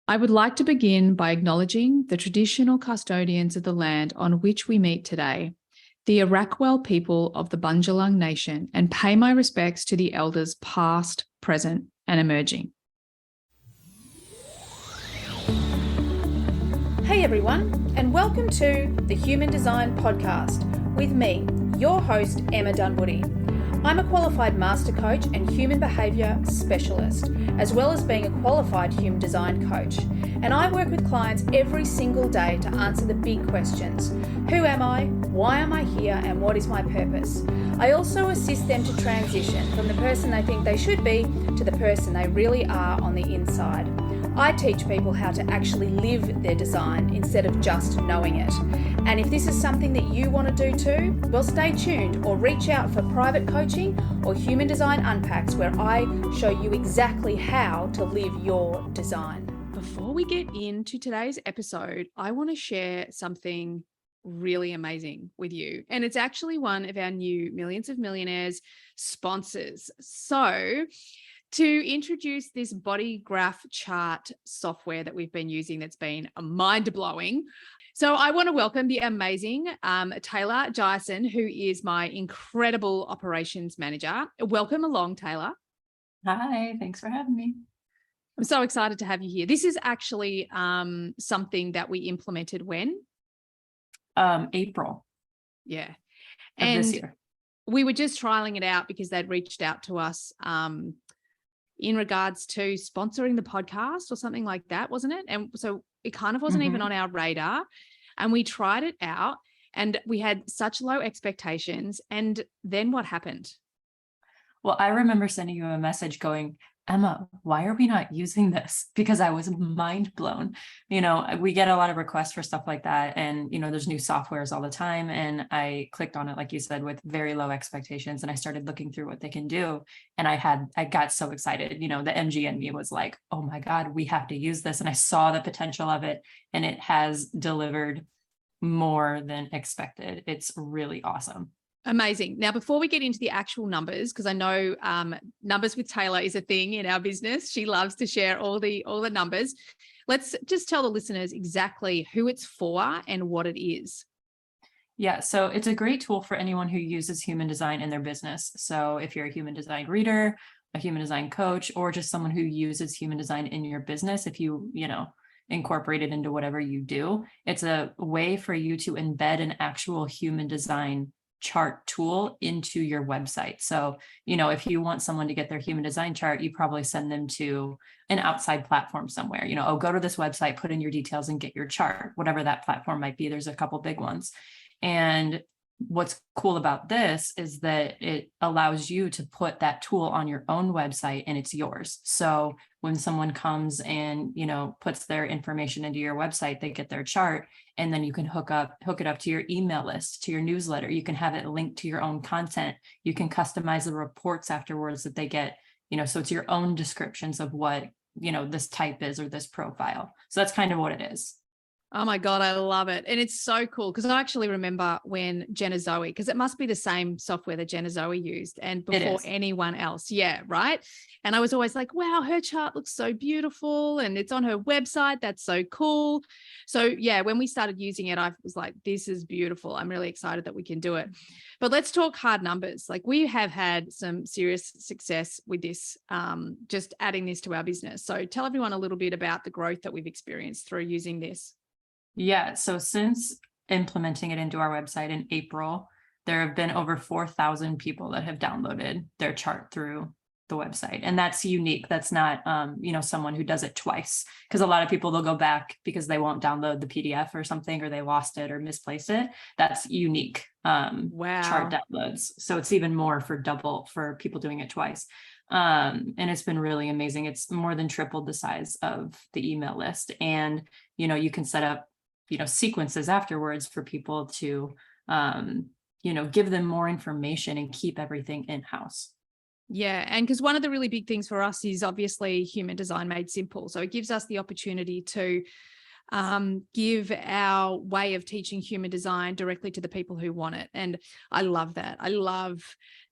I would like to begin by acknowledging the traditional custodians of the land on which we meet today, the Arakwal people of the Bundjalung Nation, and pay my respects to the elders past, present, and emerging. Hey everyone, and welcome to the Human Design Podcast with me, your host, Emma Dunwoody. I'm a qualified master coach and human behaviour specialist, as well as being a qualified human design coach. And I work with clients every single day to answer the big questions. Who am I? Why am I here? And what is my purpose? I also assist them to transition from the person they think they should be to the person they really are on the inside. I teach people how to actually live their design instead of just knowing it. And if this is something that you want to do too, well, stay tuned or reach out for private coaching or Human Design Unpacks, where I show you exactly how to live your design. Before we get into today's episode, I want to share something really amazing with you. And it's actually one of our new Millions of Millionaires sponsors. So, to introduce this body graph chart software that we've been using that's been mind-blowing. So I want to welcome the amazing Taylor Dyson, who is my incredible operations manager. Welcome along, Taylor. Hi, thanks for having me. I'm so excited to have you here. This is actually something that we implemented when? April. Yeah. And this year. We were just trialing it out because they'd reached out to us in regards to sponsoring the podcast or something like that, wasn't it? And so it kind of wasn't even on our radar, and we tried it out and we had such low expectations. And then what happened? Well, I remember sending you a message going, Emma, why are we not using this? Because I was mind blown. You know, we get a lot of requests for stuff like that. And, you know, there's new softwares all the time. And I clicked on it, like you said, with very low expectations. And I started looking through what they can do. And I got so excited. You know, the MG in me was like, oh my God, we have to use this. And I saw the potential of it. And it has delivered more than expected. It's really awesome. Amazing. Now, before we get into the actual numbers, because I know numbers with Taylor is a thing in our business. She loves to share all the numbers. Let's just tell the listeners exactly who it's for and what it is. Yeah, so it's a great tool for anyone who uses human design in their business. So if you're a human design reader, a human design coach, or just someone who uses human design in your business, if you incorporate it into whatever you do, it's a way for you to embed an actual human design chart tool into your website. So, you know, if you want someone to get their human design chart, you probably send them to an outside platform somewhere, go to this website, put in your details and get your chart, whatever that platform might be. There's a couple big ones. And what's cool about this is that it allows you to put that tool on your own website and it's yours. So when someone comes and, puts their information into your website, they get their chart, and then you can hook it up to your email list, to your newsletter. You can have it linked to your own content. You can customize the reports afterwards that they get, so it's your own descriptions of what, this type is or this profile. So that's kind of what it is. Oh my God, I love it. And it's so cool because I actually remember when Jenna Zoe, because it must be the same software that Jenna Zoe used and before anyone else. Yeah, right. And I was always like, wow, her chart looks so beautiful and it's on her website. That's so cool. So yeah, when we started using it, I was like, this is beautiful. I'm really excited that we can do it. But let's talk hard numbers. Like we have had some serious success with this, just adding this to our business. So tell everyone a little bit about the growth that we've experienced through using this. Yeah. So since implementing it into our website in April, there have been over 4,000 people that have downloaded their chart through the website. And that's unique. That's not, someone who does it twice, because a lot of people, they'll go back because they won't download the PDF or something, or they lost it or misplaced it. That's unique. Chart downloads. So it's even more for people doing it twice. And it's been really amazing. It's more than tripled the size of the email list. And, you can set up sequences afterwards for people to, give them more information and keep everything in-house. Yeah. And because one of the really big things for us is obviously human design made simple. So it gives us the opportunity to give our way of teaching human design directly to the people who want it. And I love that. I love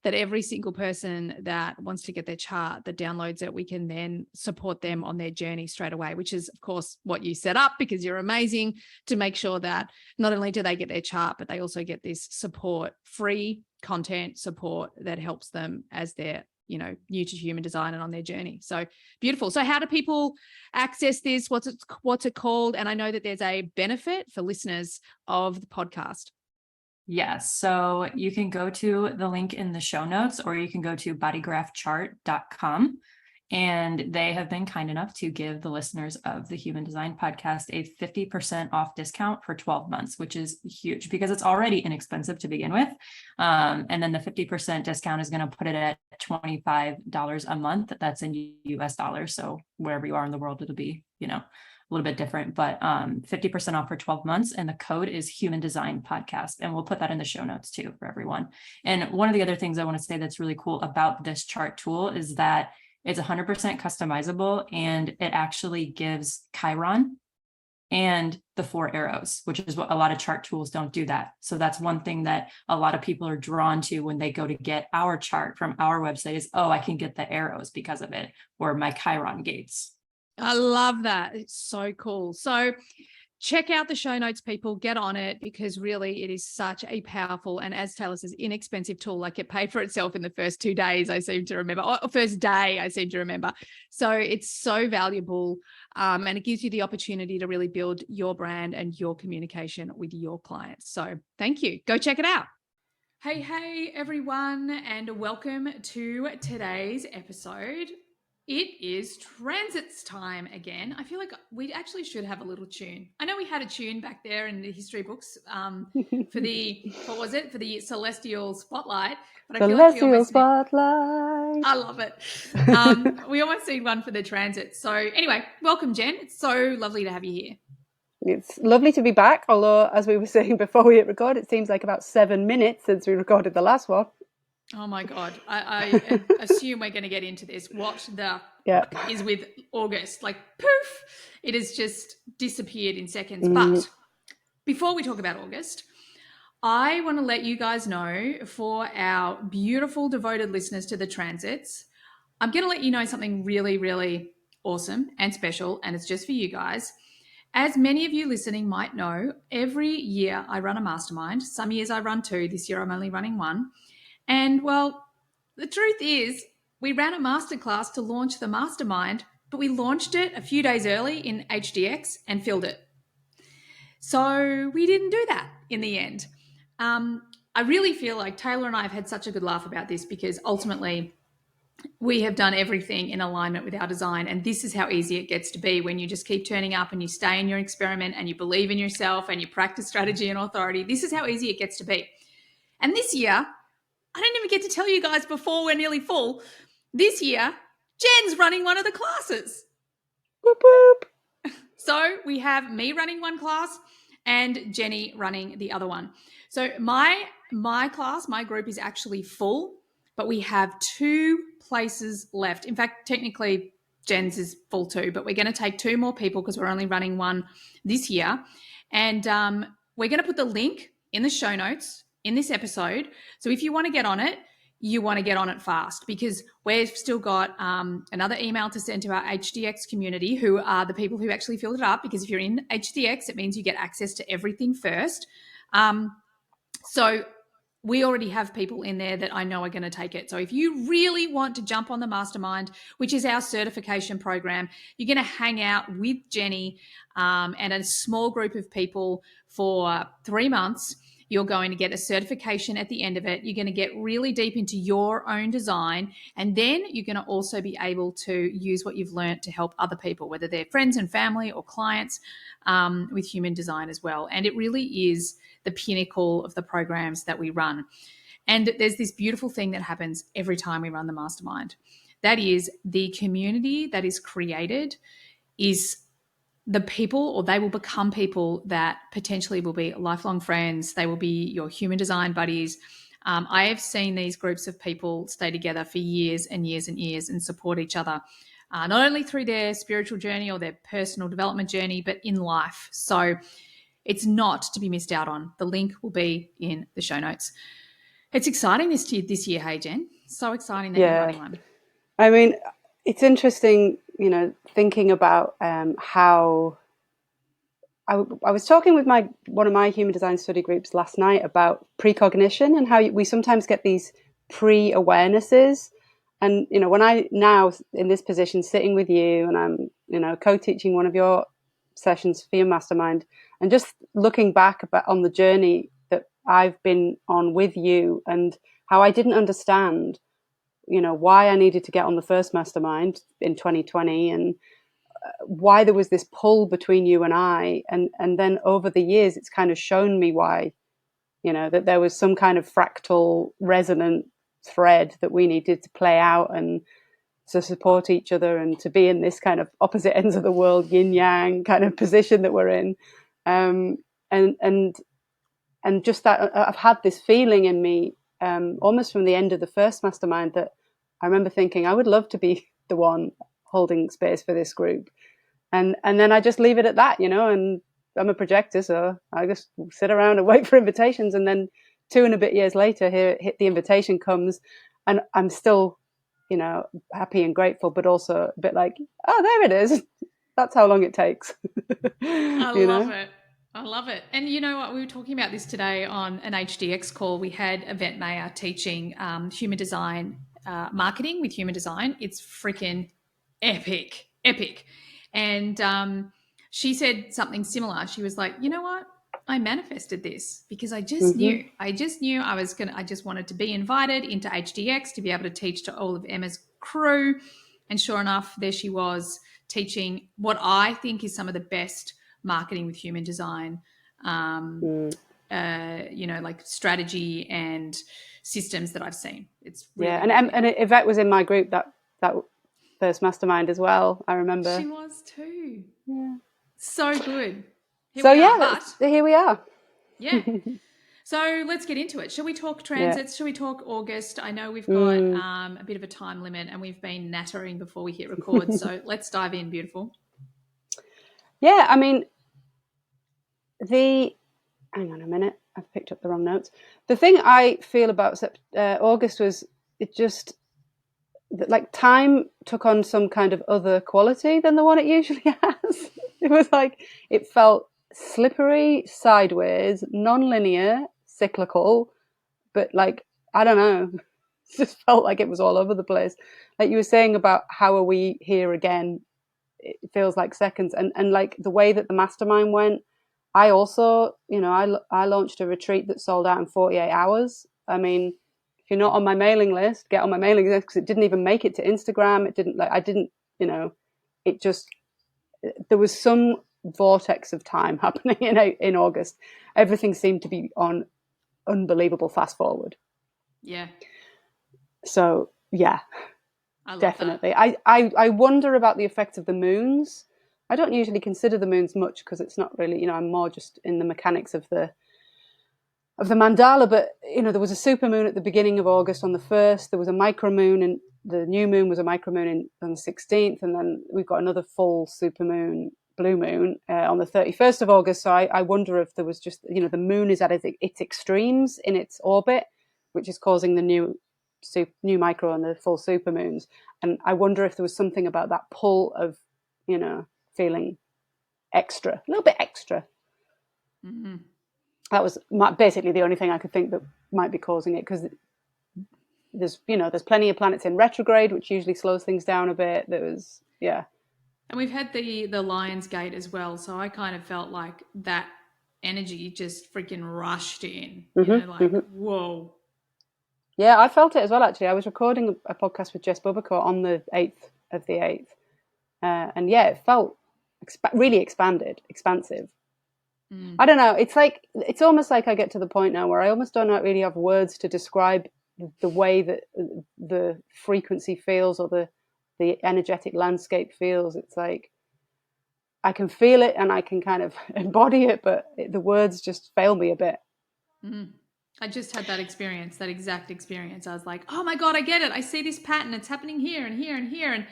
that every single person that wants to get their chart, that downloads it, we can then support them on their journey straight away, which is, of course, what you set up, because you're amazing, to make sure that not only do they get their chart, but they also get this support, free content support that helps them as they're, new to human design and on their journey. So beautiful. So how do people access this? What's it called? And I know that there's a benefit for listeners of the podcast. Yes. So you can go to the link in the show notes, or you can go to bodygraphchart.com. And they have been kind enough to give the listeners of the Human Design Podcast a 50% off discount for 12 months, which is huge because it's already inexpensive to begin with. And then the 50% discount is going to put it at $25 a month. That's in US dollars. So wherever you are in the world, it'll be, a little bit different, but 50% off for 12 months. And the code is Human Design Podcast. And we'll put that in the show notes too for everyone. And one of the other things I want to say that's really cool about this chart tool is that it's 100% customizable, and it actually gives Chiron and the 4 arrows, which is what a lot of chart tools don't do that. So that's one thing that a lot of people are drawn to when they go to get our chart from our website is, I can get the arrows because of it, or my Chiron gates. I love that. It's so cool. So check out the show notes, people. Get on it, because really it is such a powerful and, as Taylor says, inexpensive tool. Like, it paid for itself in the first 2 days, I seem to remember, or first day, I seem to remember. So it's so valuable, and it gives you the opportunity to really build your brand and your communication with your clients. So thank you. Go check it out. Hey, everyone, and welcome to today's episode. It is transits time again. I feel like we actually should have a little tune. I know we had a tune back there in the history books for the, what was it? For the Celestial Spotlight. But I feel like we Spotlight. I love it. We almost need one for the transits. So anyway, welcome, Jen. It's so lovely to have you here. It's lovely to be back. Although, as we were saying before we hit record, it seems like about 7 minutes since we recorded the last one. Oh my God. I assume we're going to get into this. What the is with August? Like, poof, it has just disappeared in seconds. But before we talk about August, I want to let you guys know, for our beautiful devoted listeners to the transits, I'm going to let you know something really, really awesome and special, and it's just for you guys. As many of you listening might know, every year I run a mastermind. Some years I run 2. This year I'm only running 1. And, well, the truth is, we ran a masterclass to launch the mastermind, but we launched it a few days early in HDX and filled it. So we didn't do that in the end. I really feel like Taylor and I have had such a good laugh about this, because ultimately we have done everything in alignment with our design. And this is how easy it gets to be when you just keep turning up and you stay in your experiment and you believe in yourself and you practice strategy and authority. This is how easy it gets to be. And this year, I didn't even get to tell you guys before we're nearly full. This year, Jen's running one of the classes. Boop, boop. So we have me running one class and Jenni running the other one. So my class, my group is actually full, but we have 2 places left. In fact, technically Jen's is full too, but we're going to take 2 more people because we're only running one this year. And we're going to put the link in the show notes in this episode. So if you want to get on it, you want to get on it fast, because we've still got another email to send to our HDX community, who are the people who actually filled it up, because if you're in HDX, it means you get access to everything first. So we already have people in there that I know are going to take it. So if you really want to jump on the mastermind, which is our certification program, you're going to hang out with Jenni and a small group of people for 3 months. You're going to get a certification at the end of it. You're going to get really deep into your own design. And then you're going to also be able to use what you've learned to help other people, whether they're friends and family or clients, with human design as well. And it really is the pinnacle of the programs that we run. And there's this beautiful thing that happens every time we run the mastermind. That is, the community that is created is the people, or they will become people that potentially will be lifelong friends. They will be your human design buddies. I have seen these groups of people stay together for years and years and years and support each other. not only through their spiritual journey or their personal development journey, but in life. So it's not to be missed out on. The link will be in the show notes. It's exciting this year, hey, Jen? So exciting that you're running one. I mean, it's interesting, thinking about how I was talking with one of my human design study groups last night about precognition and how we sometimes get these pre-awarenesses. And, when I now in this position sitting with you and I'm, co-teaching one of your sessions for your mastermind and just looking back on the journey that I've been on with you and how I didn't understand, why I needed to get on the first mastermind in 2020 and why there was this pull between you and I. And then over the years, it's kind of shown me why, that there was some kind of fractal resonant thread that we needed to play out and to support each other and to be in this kind of opposite ends of the world, yin yang kind of position that we're in. And just that I've had this feeling in me almost from the end of the first mastermind that I remember thinking I would love to be the one holding space for this group. And then I just leave it at that, and I'm a projector, so I just sit around and wait for invitations. And then 2 and a bit years later, here the invitation comes and I'm still, happy and grateful, but also a bit like, oh, there it is. That's how long it takes. I love it. I love it. And you know what? We were talking about this today on an HDX call. We had Yvette Mayer teaching human design marketing with human design. It's freaking epic. And she said something similar. She was like, you know what? I manifested this because I just knew. I just wanted to be invited into HDX to be able to teach to all of Emma's crew. And sure enough, there she was teaching what I think is some of the best marketing with human design, like strategy and systems that I've seen. It's really and Yvette was in my group that first mastermind as well. I remember she was too. Yeah, so good. Here we are. Yeah. So let's get into it. Shall we talk transits? Shall we talk August? I know we've got a bit of a time limit and we've been nattering before we hit record. So let's dive in, beautiful. Yeah, I mean, hang on a minute. I've picked up the wrong notes. The thing I feel about August was it just, like, time took on some kind of other quality than the one it usually has. It was like, it felt slippery, sideways, non-linear, cyclical, but like, I don't know, it just felt like it was all over the place. Like you were saying about how are we here again, it feels like seconds. And like the way that the mastermind went, I also, I launched a retreat that sold out in 48 hours. I mean, if you're not on my mailing list, get on my mailing list, because it didn't even make it to Instagram. It didn't, it just, there was some vortex of time happening in August. Everything seemed to be on unbelievable fast forward. Yeah. So yeah, definitely. That. I wonder about the effect of the moons. I don't usually consider the moons much because it's not really, I'm more just in the mechanics of the mandala. But there was a supermoon at the beginning of August on the 1st. There was a micromoon, and the new moon was a micromoon on the 16th, and then we've got another full supermoon, blue moon, on the 31st of August. So I wonder if there was just, the moon is at its extremes in its orbit, which is causing the new micro and the full supermoons. And I wonder if there was something about that pull of, feeling extra, a little bit extra. Mm-hmm. That was basically the only thing I could think that might be causing it, because there's plenty of planets in retrograde, which usually slows things down a bit. And we've had the Lion's Gate as well, so I kind of felt like that energy just freaking rushed in. Whoa. Yeah, I felt it as well, actually. I was recording a podcast with Jess Bubacore on the 8th of the 8th. And yeah, it felt really expansive. I don't know. It's almost like I get to the point now where I almost don't really have words to describe the way that the frequency feels or the energetic landscape feels. It's like I can feel it and I can kind of embody it, but the words just fail me a bit. Mm. I just had that exact experience. I was like, oh my God, I get it. I see this pattern. It's happening here and here and here. And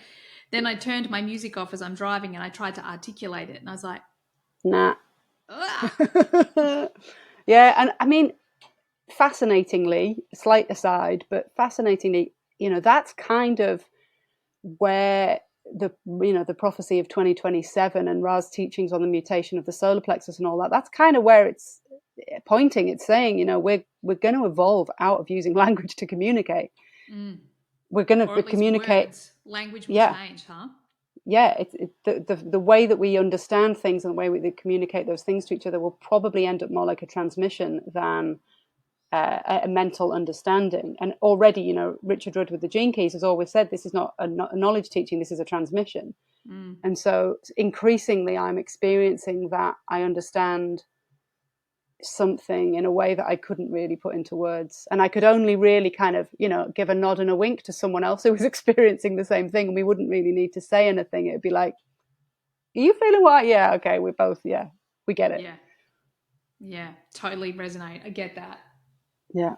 then I turned my music off as I'm driving and I tried to articulate it. And I was like, nah. ah. Yeah. And I mean, fascinatingly, slight aside, but fascinatingly, that's kind of where the prophecy of 2027 and Ra's teachings on the mutation of the solar plexus and all that, that's kind of where it's pointing. It's saying, we're going to evolve out of using language to communicate. We're going to communicate. Words. Language will change, huh? Yeah, the way that we understand things and the way we communicate those things to each other will probably end up more like a transmission than a mental understanding. And already, Richard Rudd with the Gene Keys has always said this is not a knowledge teaching, this is a transmission. And so increasingly I'm experiencing that I understand something in a way that I couldn't really put into words, and I could only really kind of give a nod and a wink to someone else who was experiencing the same thing, and we wouldn't really need to say anything. It'd be like, are you feeling what? Yeah, okay, we're both, we get it. Yeah, totally resonate. I get that. Yeah.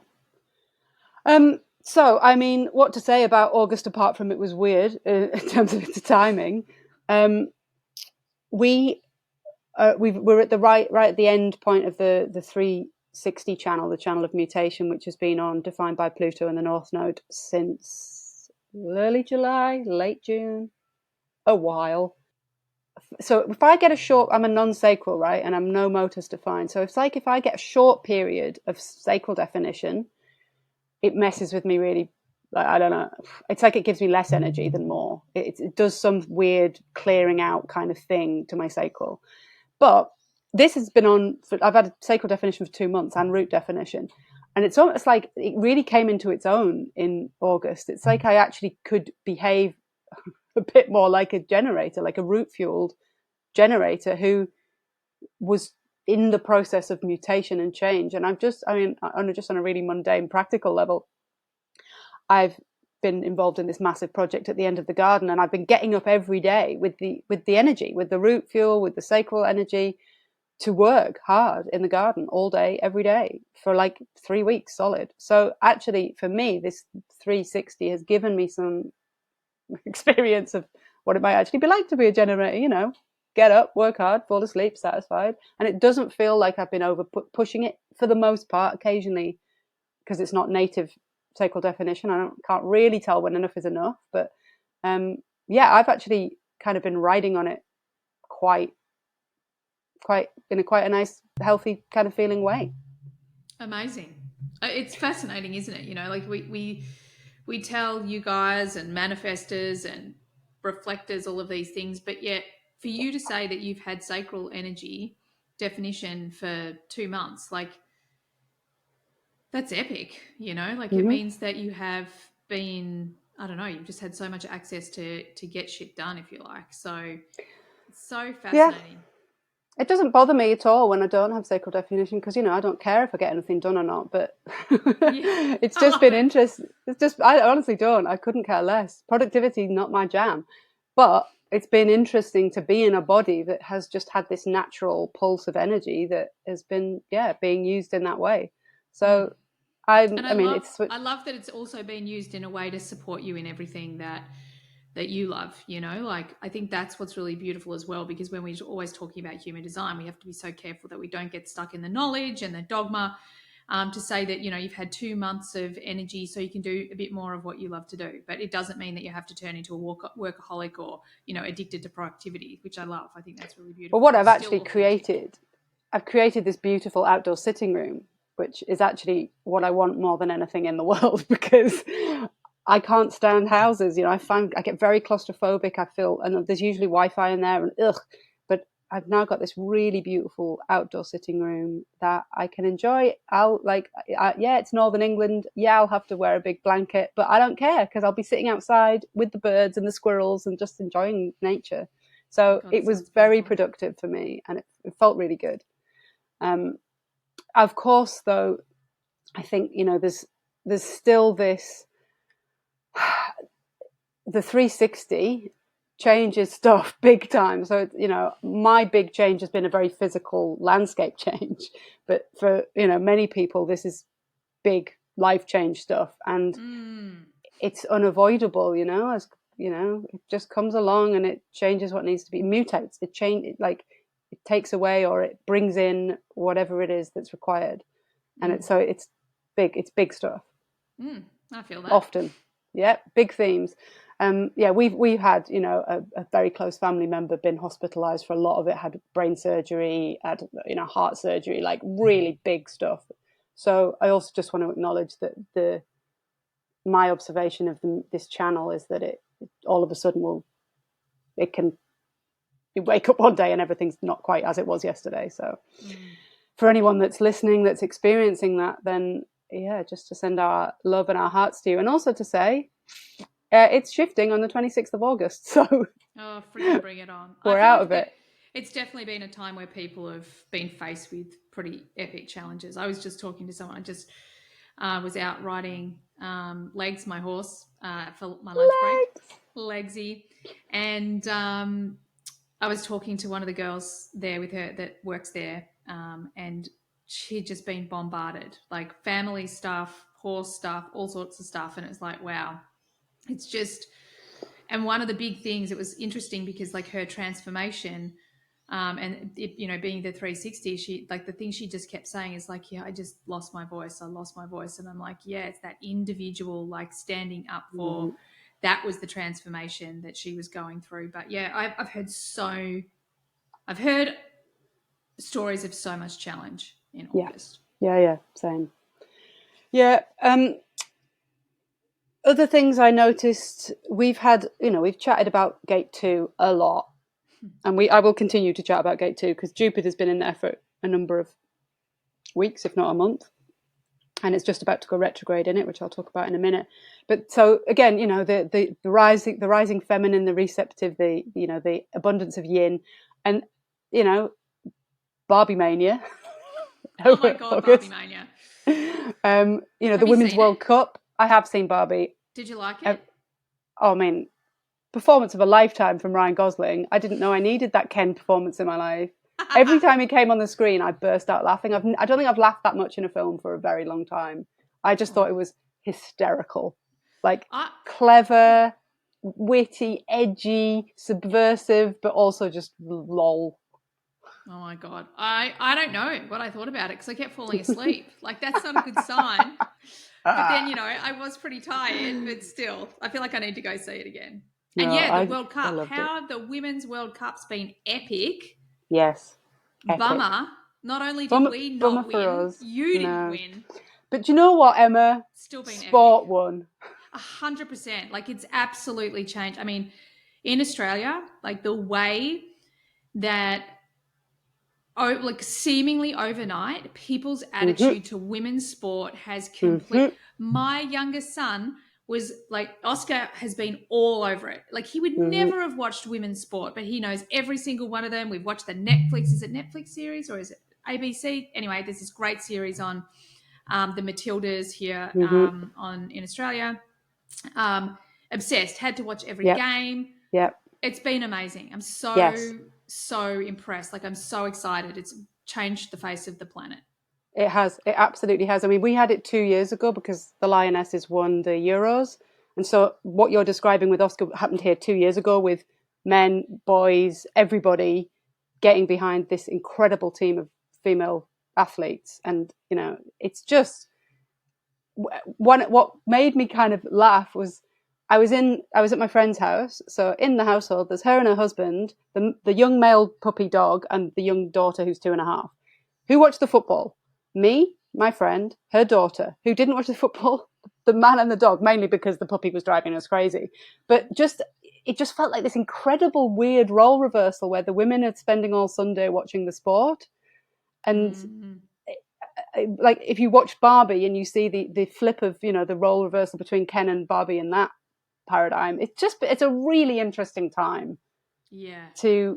So I mean, what to say about August apart from it was weird in terms of its timing. We're at the right at the end point of the 360 channel, the channel of mutation, which has been on, defined by Pluto and the North Node since early July, late June, a while. So if I get I'm a non-sacral, right, and I'm no motus defined. So it's like if I get a short period of sacral definition, it messes with me really. I don't know. It's like it gives me less energy than more. It does some weird clearing out kind of thing to my sacral. But this has been on, I've had a sacral definition for 2 months and root definition. And it's almost like it really came into its own in August. It's like I actually could behave a bit more like a generator, like a root-fueled generator who was in the process of mutation and change. And just on a really mundane, practical level, I've been involved in this massive project at the end of the garden, and I've been getting up every day with the energy, with the root fuel, with the sacral energy, to work hard in the garden all day, every day for like 3 weeks solid. So actually, for me, this 360 has given me some experience of what it might actually be like to be a generator. Get up, work hard, fall asleep, satisfied, and it doesn't feel like I've been over pushing it for the most part. Occasionally, because it's not native sacral definition, I can't really tell when enough is enough. But I've actually kind of been riding on it quite in a quite a nice, healthy kind of feeling way. Amazing. It's fascinating, isn't it? Like we tell you guys and manifestors and reflectors all of these things, but yet for you to say that you've had sacral energy definition for 2 months, like that's epic, like it means that you have been, I don't know, you've just had so much access to get shit done, if you like. So it's so fascinating. It doesn't bother me at all when I don't have sacral definition, because I don't care if I get anything done or not. But it's just been interesting. I honestly don't. I couldn't care less. Productivity, not my jam. But it's been interesting to be in a body that has just had this natural pulse of energy that has been being used in that way. So I love that it's also been used in a way to support you in everything that you love, like I think that's what's really beautiful as well, because when we're always talking about human design, we have to be so careful that we don't get stuck in the knowledge and the dogma, to say that, you've had 2 months of energy so you can do a bit more of what you love to do. But it doesn't mean that you have to turn into a workaholic or, addicted to productivity, which I love. I think that's really beautiful. Well, what I've actually created, I've created this beautiful outdoor sitting room, which is actually what I want more than anything in the world, because I can't stand houses. I find I get very claustrophobic. I feel, and there's usually Wi-Fi in there, and but I've now got this really beautiful outdoor sitting room that I can enjoy. It's Northern England. Yeah, I'll have to wear a big blanket, but I don't care, because I'll be sitting outside with the birds and the squirrels and just enjoying nature. So it was very productive for me, and it felt really good. Of course, though, I think, there's still this, the 360 changes stuff big time. So, my big change has been a very physical landscape change, but for, many people, this is big life change stuff, and it's unavoidable, as it just comes along and it changes what needs to be, mutates, it takes away or it brings in whatever it is that's required. And it's big stuff. I feel that. Often. Yeah, big themes. We've had, a very close family member been hospitalized for a lot of it, had brain surgery, had, heart surgery, like really big stuff. So I also just want to acknowledge that my observation of this channel is that it all of a sudden you wake up one day and everything's not quite as it was yesterday. So for anyone that's listening, that's experiencing that, then just to send our love and our hearts to you, and also to say it's shifting on the 26th of August. So freaking bring it on. We're out of it. It's definitely been a time where people have been faced with pretty epic challenges. I was just talking to someone. I just was out riding Legs, my horse, for my lunch break. Legsy. And I was talking to one of the girls there with her that works there, and she'd just been bombarded, like family stuff, horse stuff, all sorts of stuff. And it was like, wow, it's just, and one of the big things, it was interesting because like her transformation, and it, being the 360, she, like the thing she just kept saying is like, I just lost my voice. I lost my voice. And I'm like, it's that individual, like standing up for, that was the transformation that she was going through. But I've heard stories of so much challenge in August. Yeah, same. Yeah. Other things I noticed, we've chatted about Gate 2 a lot, and I will continue to chat about Gate 2 because Jupiter's been in there for a number of weeks, if not a month, and it's just about to go retrograde in it, which I'll talk about in a minute. But so again, the rising feminine, the receptive, the abundance of yin, and Barbie mania. Oh my God, Barbie mania. The Women's World Cup. I have seen Barbie. Did you like it? Performance of a lifetime from Ryan Gosling. I didn't know I needed that Ken performance in my life. Every time he came on the screen, I burst out laughing. I don't think I've laughed that much in a film for a very long time. I just thought it was hysterical. Like clever, witty, edgy, subversive, but also just lol. Oh my God. I don't know what I thought about it because I kept falling asleep. Like that's not a good sign. But then, I was pretty tired, but still, I feel like I need to go see it again. And the World Cup. How have the Women's World Cup's been epic? Yes. Epic. Bummer. Not only did we not win, you didn't win. But you know what, Emma? Still been sport epic. Won. 100%. Like it's absolutely changed. I mean, in Australia, like the way that seemingly overnight, people's attitude to women's sport has completely. My youngest son was like, Oscar has been all over it. Like he would never have watched women's sport, but he knows every single one of them. We've watched the Netflix. Is it Netflix series or is it ABC? Anyway, there's this great series on the Matildas here in Australia. Obsessed. Had to watch every game. Yep. It's been amazing. I'm so impressed. Like I'm so excited. It's changed the face of the planet. It has. It absolutely has. I mean, we had it 2 years ago because the Lionesses won the Euros. And so what you're describing with Oscar happened here 2 years ago with men, boys, everybody getting behind this incredible team of female athletes. And, it's just what made me kind of laugh was I was at my friend's house. So in the household, there's her and her husband, the young male puppy dog, and the young daughter who's 2.5. Who watched the football? Me, my friend, her daughter. Who didn't watch the football? The man and the dog, mainly because the puppy was driving us crazy. But it just felt like this incredible weird role reversal where the women are spending all Sunday watching the sport. And like if you watch Barbie and you see the flip of, the role reversal between Ken and Barbie in that paradigm, it's a really interesting time to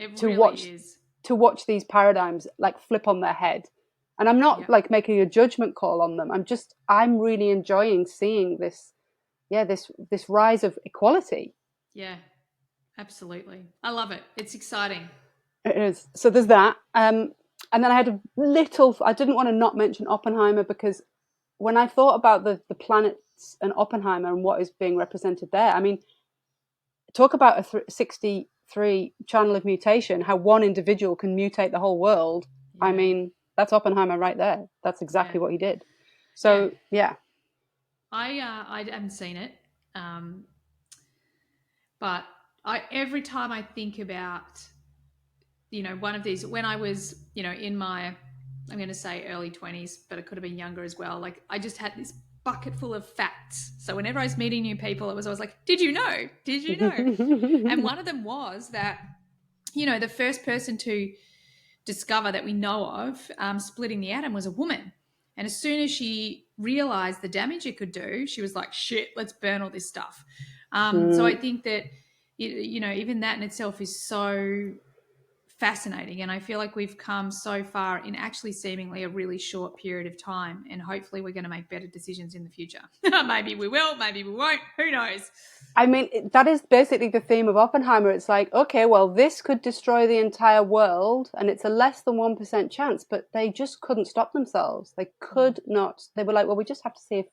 watch these paradigms like flip on their head. And I'm not like making a judgment call on them. I'm really enjoying seeing this rise of equality. Yeah, absolutely. I love it. It's exciting. It is. So there's that. And then I didn't want to not mention Oppenheimer because when I thought about the planets and Oppenheimer and what is being represented there, I mean, talk about a 63 channel of mutation, how one individual can mutate the whole world. I mean, that's Oppenheimer right there. That's exactly what he did. So I haven't seen it, but every time I think about, one of these, when I was, in my, I'm going to say early 20s, but it could have been younger as well. Like, I just had this bucket full of facts. So whenever I was meeting new people, it was always like, did you know? Did you know? And one of them was that, the first person to discover that we know of splitting the atom was a woman. And as soon as she realized the damage it could do, she was like, shit, let's burn all this stuff. So I think that, even that in itself is so fascinating. And I feel like we've come so far in actually seemingly a really short period of time. And hopefully we're going to make better decisions in the future. Maybe we will, maybe we won't. Who knows? I mean, that is basically the theme of Oppenheimer. It's like, okay, well, this could destroy the entire world, and it's a less than 1% chance, but they just couldn't stop themselves. They could not. They were like, well, we just have to see if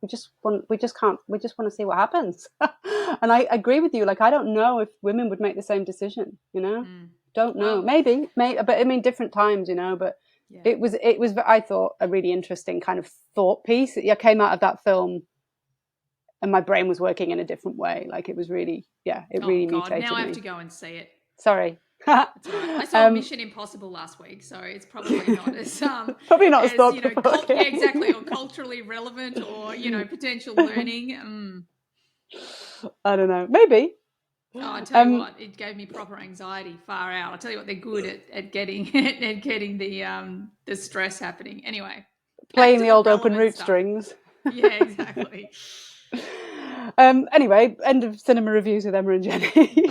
we just want to see what happens. And I agree with you. Like, I don't know if women would make the same decision, Don't know. Maybe, but I mean, different times, but it was, I thought, a really interesting kind of thought piece. It came out of that film and my brain was working in a different way. Like, it was really, really mutated now I have me. to go and see it. Sorry. That's all right. I saw Mission Impossible last week, so it's probably not as probably not as exactly, or culturally relevant, or potential learning. I don't know. Maybe. Oh, I tell you what, it gave me proper anxiety. Far out. I tell you what, they're good at getting the stress happening. Anyway, playing the old open root strings. Yeah, exactly. Anyway, end of cinema reviews with Emma and Jenni.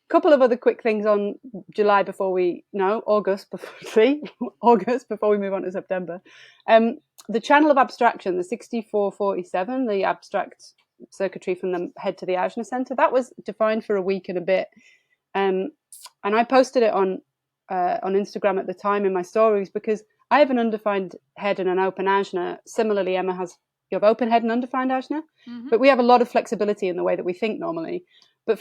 Couple of other quick things on August before we move on to September. The channel of abstraction, the 6447, the abstract circuitry from the head to the Ajna center, that was defined for a week and a bit. And I posted it on Instagram at the time in my stories, because I have an undefined head and an open Ajna. Similarly, Emma has, you have open head and undefined Ajna, but we have a lot of flexibility in the way that we think normally. But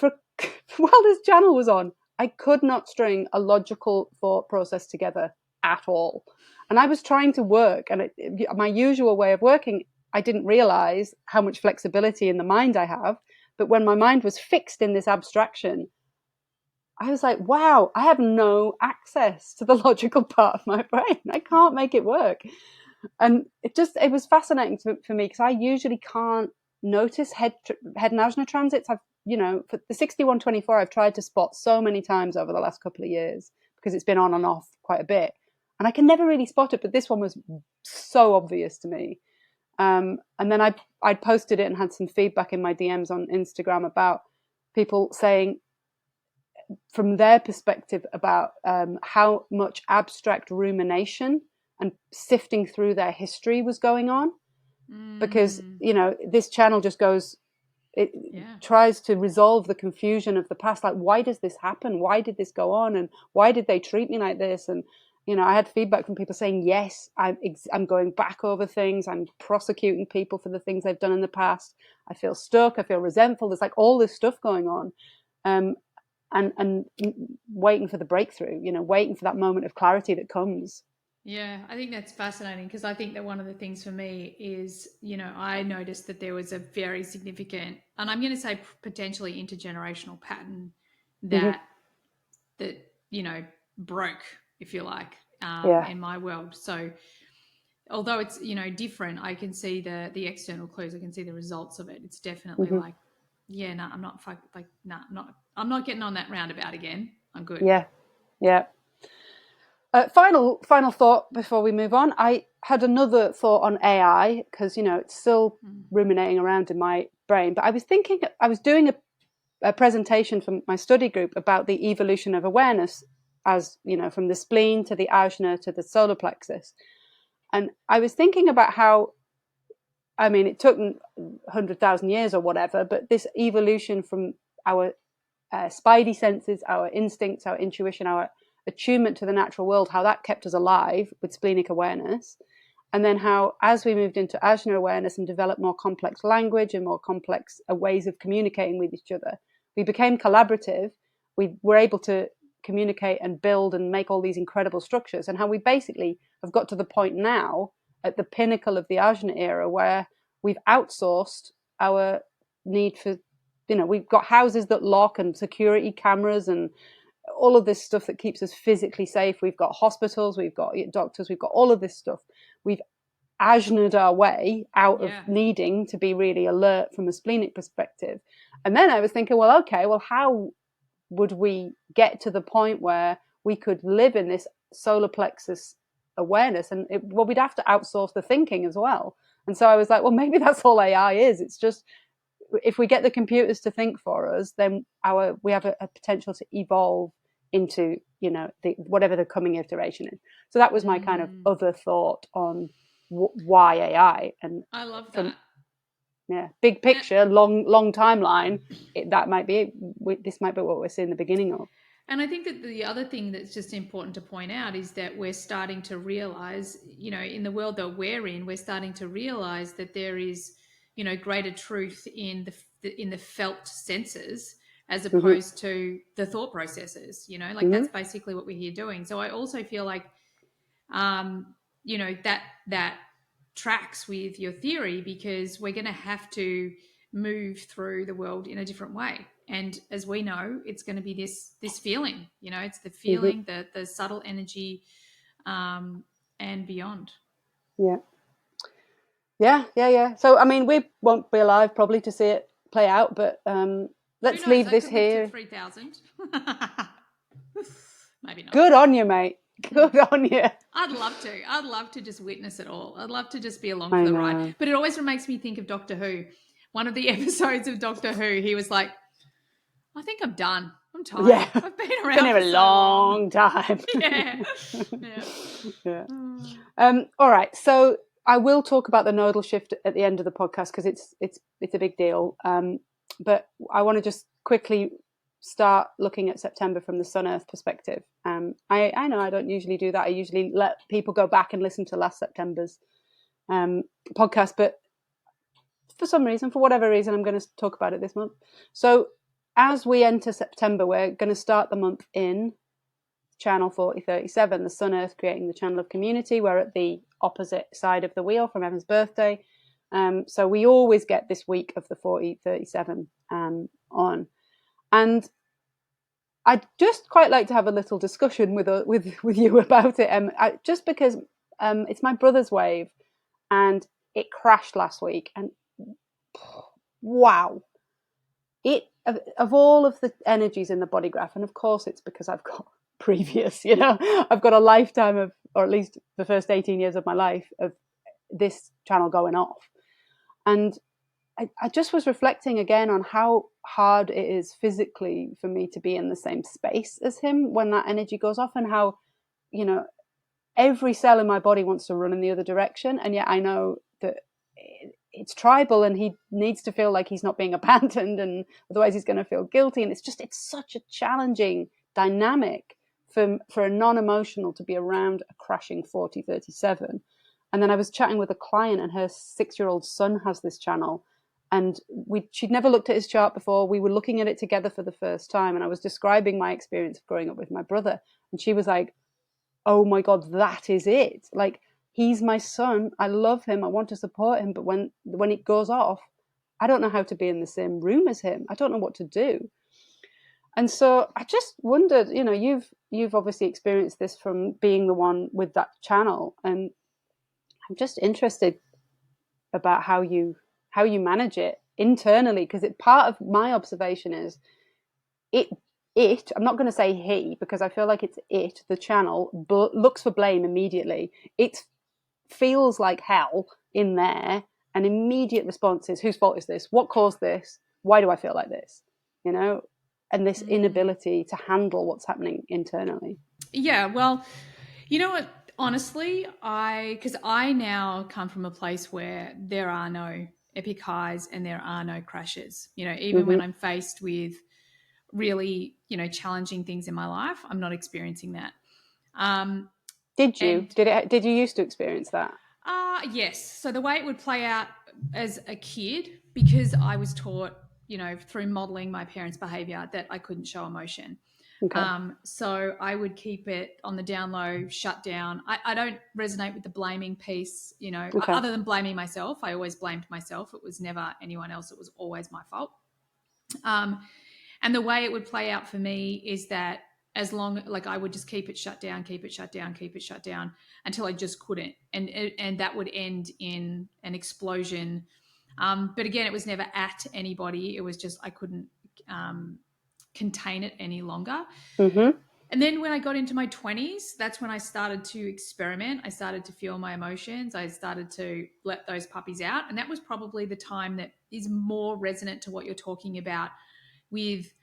while this channel was on, I could not string a logical thought process together at all. And I was trying to work, and my usual way of working, I didn't realize how much flexibility in the mind I have. But when my mind was fixed in this abstraction, I was like, wow, I have no access to the logical part of my brain. I can't make it work. And it was fascinating for me, because I usually can't notice head and Ajna transits. For the 6124, I've tried to spot so many times over the last couple of years, because it's been on and off quite a bit, and I can never really spot it. But this one was so obvious to me. And then I posted it and had some feedback in my DMs on Instagram about people saying, from their perspective, about how much abstract rumination and sifting through their history was going on, because this channel just goes. It tries to resolve the confusion of the past. Like, why does this happen? Why did this go on? And why did they treat me like this? And, I had feedback from people saying, yes, I'm going back over things. I'm prosecuting people for the things they've done in the past. I feel stuck. I feel resentful. There's like all this stuff going on. And waiting for the breakthrough, waiting for that moment of clarity that comes. Yeah, I think that's fascinating, because I think that one of the things for me is, I noticed that there was a very significant, and I'm going to say potentially intergenerational pattern that broke, if you like, in my world. So although it's, different, I can see the external clues. I can see the results of it. It's definitely like, I'm not getting on that roundabout again. I'm good. Yeah. Final thought before we move on. I had another thought on AI, because it's still ruminating around in my brain. But I was doing a presentation from my study group about the evolution of awareness, as from the spleen to the ajna to the solar plexus, and I was thinking about how, I mean, it took 100,000 years or whatever, but this evolution from our spidey senses, our instincts, our intuition, our attunement to the natural world, how that kept us alive with splenic awareness. And then how, as we moved into ajna awareness and developed more complex language and more complex ways of communicating with each other, we became collaborative. We were able to communicate and build and make all these incredible structures, and how we basically have got to the point now at the pinnacle of the ajna era where we've outsourced our need for, we've got houses that lock and security cameras and all of this stuff that keeps us physically safe. We've got hospitals, we've got doctors, we've got all of this stuff. We've ajna'd our way out of needing to be really alert from a splenic perspective. And then I was thinking, well, how would we get to the point where we could live in this solar plexus awareness? And we'd have to outsource the thinking as well. And so I was like, well, maybe that's all AI is. It's just, if we get the computers to think for us, then we have a potential to evolve into, whatever the coming iteration is. So that was my kind of other thought on why AI. And I love that. Big picture, long timeline. That might be it. This might be what we're seeing the beginning of. And I think that the other thing that's just important to point out is that we're starting to realize, in the world that we're in, we're starting to realize that there is, greater truth in the felt senses as opposed to the thought processes, that's basically what we're here doing. So I also feel like, that tracks with your theory, because we're going to have to move through the world in a different way. And as we know, it's going to be this feeling, it's the feeling, the subtle energy, and beyond. Yeah. So, I mean, we won't be alive probably to see it play out, but let's leave this here. 3,000. Maybe not. Good on you, mate. Good on you. I'd love to just witness it all. I'd love to just be along for the ride. But it always makes me think of Doctor Who. One of the episodes of Doctor Who, he was like, I think I'm done. I'm tired. Yeah. I've been around for here a so long time. Yeah. All right. So I will talk about the nodal shift at the end of the podcast because it's a big deal. But I want to just quickly start looking at September from the Sun Earth perspective. I know I don't usually do that. I usually let people go back and listen to last September's podcast, but for whatever reason, I'm going to talk about it this month. So as we enter September, we're going to start the month in channel 4037, the Sun Earth creating the channel of community. We're at the opposite side of the wheel from Evan's birthday. So we always get this week of the 4037 on. And I'd just quite like to have a little discussion with you about it, just because it's my brother's wave and it crashed last week. And wow, of all of the energies in the body graph, and of course it's because I've got previous, I've got a lifetime of, or at least the first 18 years of my life of this channel going off. And I just was reflecting again on how hard it is physically for me to be in the same space as him when that energy goes off, and how, every cell in my body wants to run in the other direction. And yet I know that it's tribal and he needs to feel like he's not being abandoned, and otherwise he's going to feel guilty. And it's such a challenging dynamic for a non-emotional to be around a crashing 4037. And then I was chatting with a client, and her 6-year-old son has this channel, and she'd never looked at his chart before. We were looking at it together for the first time, and I was describing my experience of growing up with my brother, and she was like, oh my God, that is it. Like, he's my son. I love him. I want to support him. But when it goes off, I don't know how to be in the same room as him. I don't know what to do. And so I just wondered, you've obviously experienced this from being the one with that channel, and I'm just interested about how you manage it internally, because part of my observation is I'm not going to say he, because I feel like it's the channel looks for blame immediately. It feels like hell in there, and immediate response is, whose fault is this? What caused this? Why do I feel like this? And this inability to handle what's happening internally. Yeah, well, you know what? Honestly, because I now come from a place where there are no epic highs and there are no crashes. Even when I'm faced with really, challenging things in my life, I'm not experiencing that. Did you used to experience that? Yes. So the way it would play out as a kid, because I was taught, through modeling my parents' behavior, that I couldn't show emotion. Okay. So I would keep it on the down low, shut down. I don't resonate with the blaming piece, Okay. other than blaming myself. I always blamed myself. It was never anyone else. It was always my fault. And the way it would play out for me is that as long, like, I would just keep it shut down, keep it shut down, keep it shut down until I just couldn't. And that would end in an explosion. But again, it was never at anybody. It was just, I couldn't contain it any longer. Mm-hmm. And then when I got into my 20s, that's when I started to experiment. I started to feel my emotions. I started to let those puppies out. And that was probably the time that is more resonant to what you're talking about with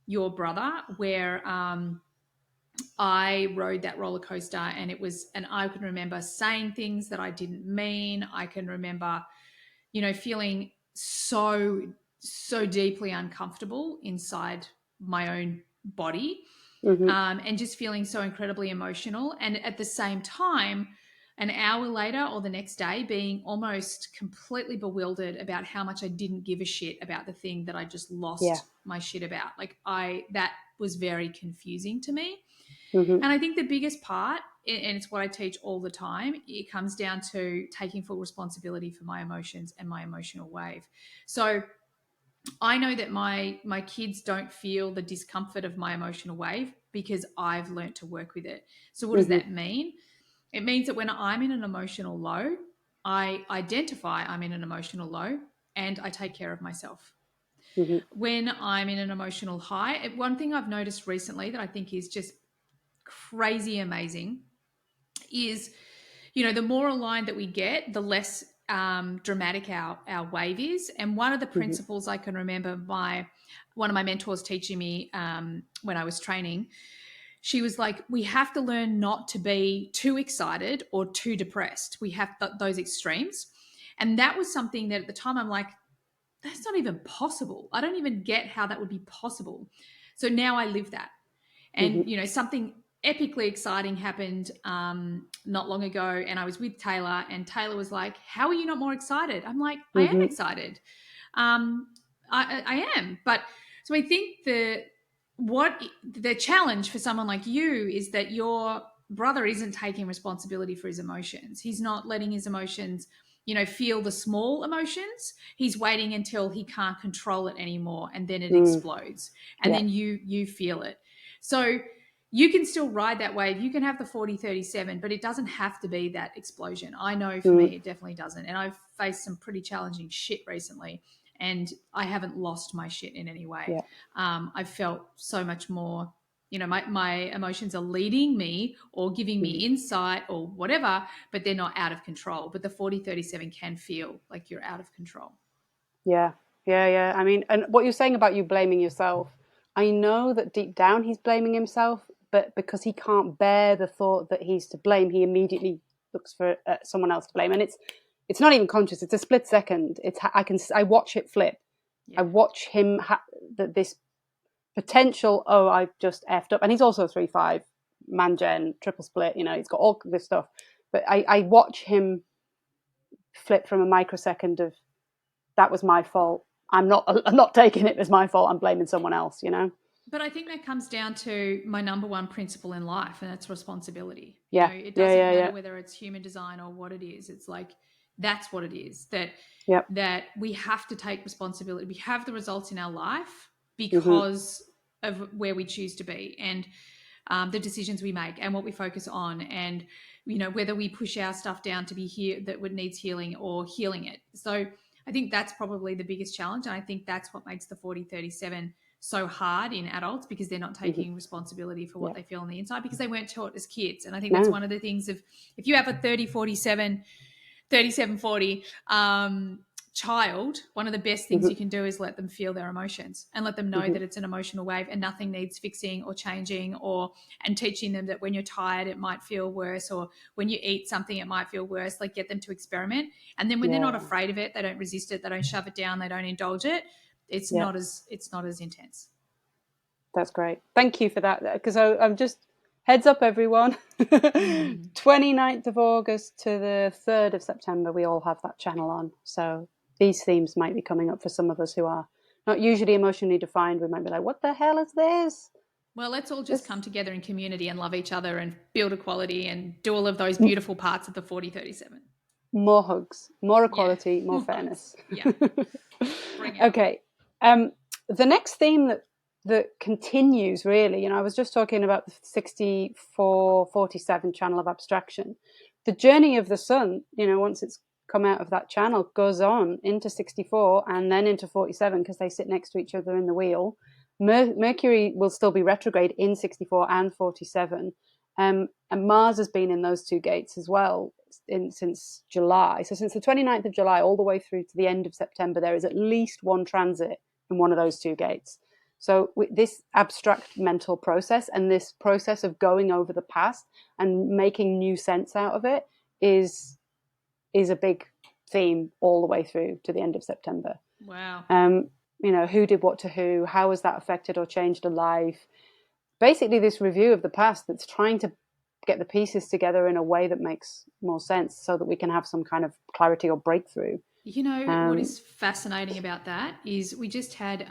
your brother, where I rode that roller coaster, and I can remember saying things that I didn't mean. I can remember, feeling so deeply uncomfortable inside my own body, and just feeling so incredibly emotional. And at the same time, an hour later or the next day, being almost completely bewildered about how much I didn't give a shit about the thing that I just lost my shit about. Like, that was very confusing to me. And I think the biggest part, and it's what I teach all the time, it comes down to taking full responsibility for my emotions and my emotional wave. So I know that my kids don't feel the discomfort of my emotional wave because I've learnt to work with it. So what does that mean? It means that when I'm in an emotional low, I identify I'm in an emotional low and I take care of myself. When I'm in an emotional high, one thing I've noticed recently that I think is just crazy amazing is, the more aligned that we get, the less dramatic our wave is. And one of the principles I can remember one of my mentors teaching me when I was training, she was like, we have to learn not to be too excited or too depressed. We have those extremes. And that was something that at the time I'm like, that's not even possible. I don't even get how that would be possible. So now I live that. And, something epically exciting happened not long ago, and I was with Taylor, and Taylor was like, how are you not more excited? I'm like, I am excited. I am. But so I think the challenge for someone like you is that your brother isn't taking responsibility for his emotions. He's not letting his emotions, feel the small emotions. He's waiting until he can't control it anymore, and then it explodes, and then you feel it. So you can still ride that wave. You can have the 40-37, but it doesn't have to be that explosion. I know for me, it definitely doesn't. And I've faced some pretty challenging shit recently, and I haven't lost my shit in any way. I've felt so much more, my emotions are leading me or giving me insight or whatever, but they're not out of control. But the 40-37 can feel like you're out of control. Yeah. I mean, and what you're saying about you blaming yourself, I know that deep down he's blaming himself, but because he can't bear the thought that he's to blame, he immediately looks for someone else to blame. And it's not even conscious. It's a split second. I watch it flip. I watch him this potential, I've just effed up. And he's also 3'5", man gen, triple split, he's got all this stuff. But I watch him flip from a microsecond of, that was my fault. I'm not taking it as my fault. I'm blaming someone else, But I think that comes down to my number one principle in life, and that's responsibility. Yeah. It doesn't matter whether it's human design or what it is. It's like, that's what it is, that we have to take responsibility. We have the results in our life because of where we choose to be, and the decisions we make and what we focus on, and, whether we push our stuff down to be here that needs healing or healing it. So I think that's probably the biggest challenge. And I think that's what makes the 40-37 so hard in adults, because they're not taking responsibility for what they feel on the inside, because they weren't taught as kids. And I think that's one of the things of, if you have a 30-47, 37-40 child, one of the best things you can do is let them feel their emotions and let them know that it's an emotional wave and nothing needs fixing or changing, and teaching them that when you're tired, it might feel worse, or when you eat something, it might feel worse. Like, get them to experiment. And then when they're not afraid of it, they don't resist it, they don't shove it down, they don't indulge it. It's not as intense. That's great. Thank you for that. Because I'm just heads up, everyone. 29th of August to the 3rd of September, we all have that channel on. So these themes might be coming up for some of us who are not usually emotionally defined. We might be like, what the hell is this? Well, let's all just come together in community and love each other and build equality and do all of those beautiful parts of the 4037. More hugs, more equality, more fairness. Yeah. Okay. The next theme that continues, really, I was just talking about the 6447 channel of abstraction. The journey of the sun, once it's come out of that channel, goes on into 64 and then into 47 because they sit next to each other in the wheel. Mercury will still be retrograde in 64 and 47. And Mars has been in those two gates as well since July. So since the 29th of July all the way through to the end of September, there is at least one transit in one of those two gates. So this abstract mental process and this process of going over the past and making new sense out of it is a big theme all the way through to the end of September. Wow. Who did what to who? How has that affected or changed a life? Basically, this review of the past that's trying to get the pieces together in a way that makes more sense so that we can have some kind of clarity or breakthrough. What is fascinating about that is we just had,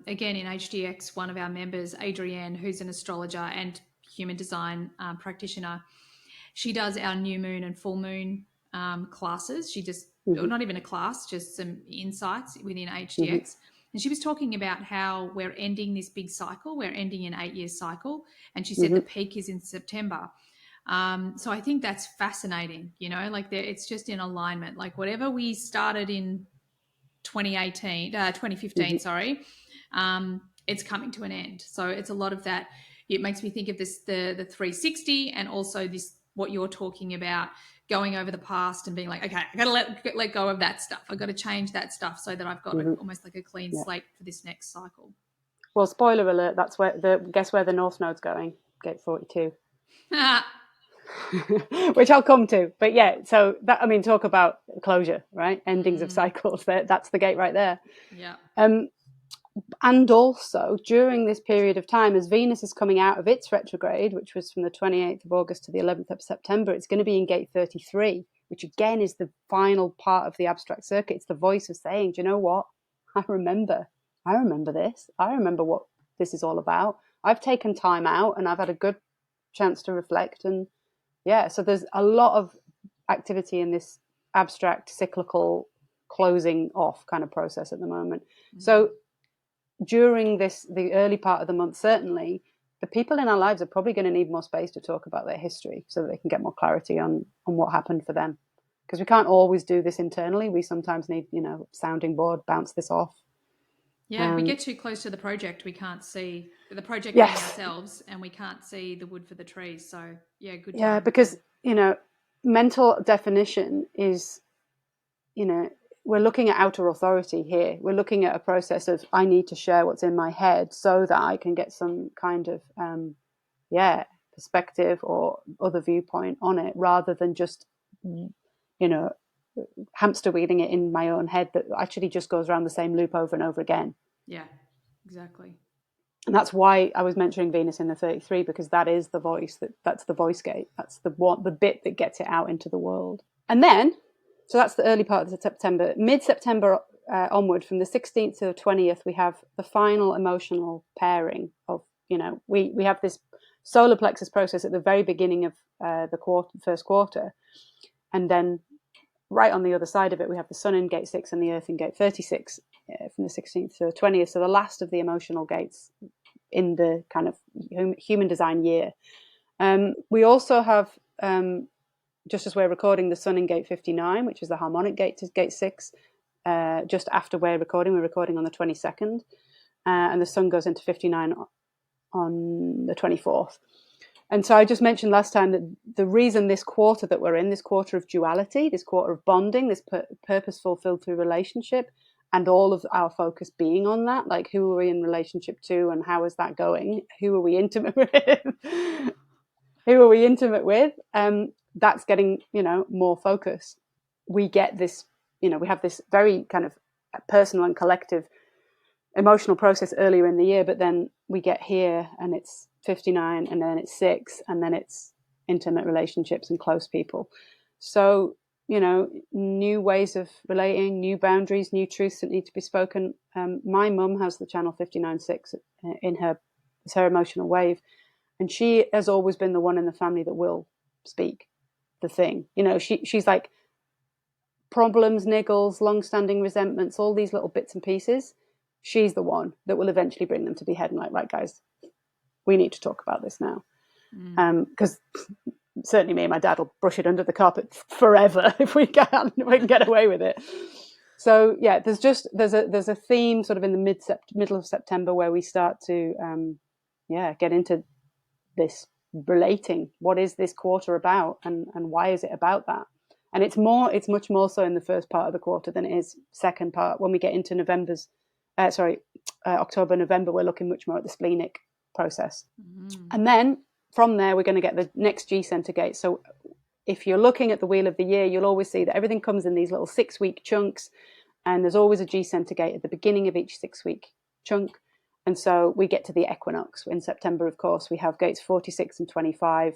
again, in HDX, one of our members, Adrienne, who's an astrologer and human design practitioner. She does our new moon and full moon classes. She just, not even a class, just some insights within HDX. And she was talking about how we're ending this big cycle. We're ending an 8-year cycle. And she said the peak is in September. So I think that's fascinating, it's just in alignment. Like whatever we started in 2015, it's coming to an end. So it's a lot of that. It makes me think of this, the 360, and also this, what you're talking about, going over the past and being like, okay, I got to let go of that stuff. I got to change that stuff so that I've got almost like a clean slate for this next cycle. Well, spoiler alert, that's guess where the North Node's going? Gate 42. Which I'll come to. But yeah, so that, talk about closure, right? Endings of cycles. That's the gate right there. Yeah. And also during this period of time, as Venus is coming out of its retrograde, which was from the 28th of August to the 11th of September, it's going to be in gate 33, which again is the final part of the abstract circuit. It's the voice of saying, do you know what? I remember this. I remember what this is all about. I've taken time out and I've had a good chance to reflect. And yeah, so there's a lot of activity in this abstract cyclical closing off kind of process at the moment. So during the early part of the month, certainly, the people in our lives are probably going to need more space to talk about their history so that they can get more clarity on what happened for them. Because we can't always do this internally. We sometimes need, sounding board, bounce this off. Yeah, we get too close to the project. We can't see the project being ourselves, and we can't see the wood for the trees. So, yeah, good time. Yeah, because, mental definition is, we're looking at outer authority here. We're looking at a process of I need to share what's in my head so that I can get some kind of, perspective or other viewpoint on it, rather than just, hamster wheeling it in my own head that actually just goes around the same loop over and over again. Yeah, exactly. And that's why I was mentioning Venus in the 33, because that is the voice, that's the voice gate. That's the bit that gets it out into the world. And then, so that's the early part of September. Mid-September onward, from the 16th to the 20th, we have the final emotional pairing of, we have this solar plexus process at the very beginning of the first quarter. And then right on the other side of it, we have the sun in gate 6 and the earth in gate 36 from the 16th to the 20th. So the last of the emotional gates in the kind of human design year. We also have, just as we're recording, the sun in gate 59, which is the harmonic gate to gate 6. Just after we're recording on the 22nd. And the sun goes into 59 on the 24th. And so I just mentioned last time that the reason this quarter that we're in, this quarter of duality, this quarter of bonding, this purposeful filled through relationship, and all of our focus being on that, like who are we in relationship to and how is that going? Who are we intimate with? That's getting, more focus. We get this, we have this very kind of personal and collective emotional process earlier in the year, but then we get here and it's 59 and then it's 6 and then it's intimate relationships and close people. So, you know, new ways of relating, new boundaries, new truths that need to be spoken. My mum has the channel 59.6 in her emotional wave, and she has always been the one in the family that will speak the thing. You know, she's like, problems, niggles, long-standing resentments, all these little bits and pieces, she's the one that will eventually bring them to the head and like, right, guys, we need to talk about this now. Because certainly me and my dad will brush it under the carpet forever if we can get away with it. So yeah, there's a theme sort of in the middle of September where we start to get into this relating. What is this quarter about, and why is it about that? And it's much more so in the first part of the quarter than it is second part. When we get into October, November, we're looking much more at the splenic process. And then from there, we're going to get the next G center gate. So if you're looking at the wheel of the year, you'll always see that everything comes in these little 6-week chunks. And there's always a G center gate at the beginning of each 6-week chunk. And so we get to the equinox. In September, of course, we have gates 46 and 25.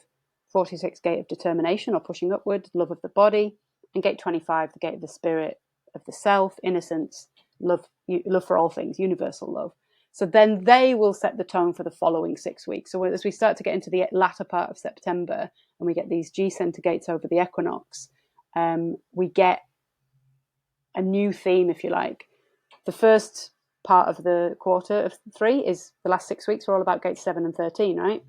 46, gate of determination or pushing upward, love of the body, and gate 25, the gate of the spirit, of the self, innocence, love for all things, universal love. So then they will set the tone for the following 6 weeks. So as we start to get into the latter part of September and we get these G center gates over the equinox, we get a new theme, if you like. The first part of the quarter of 3 is the last 6 weeks are all about gates 7 and 13, right?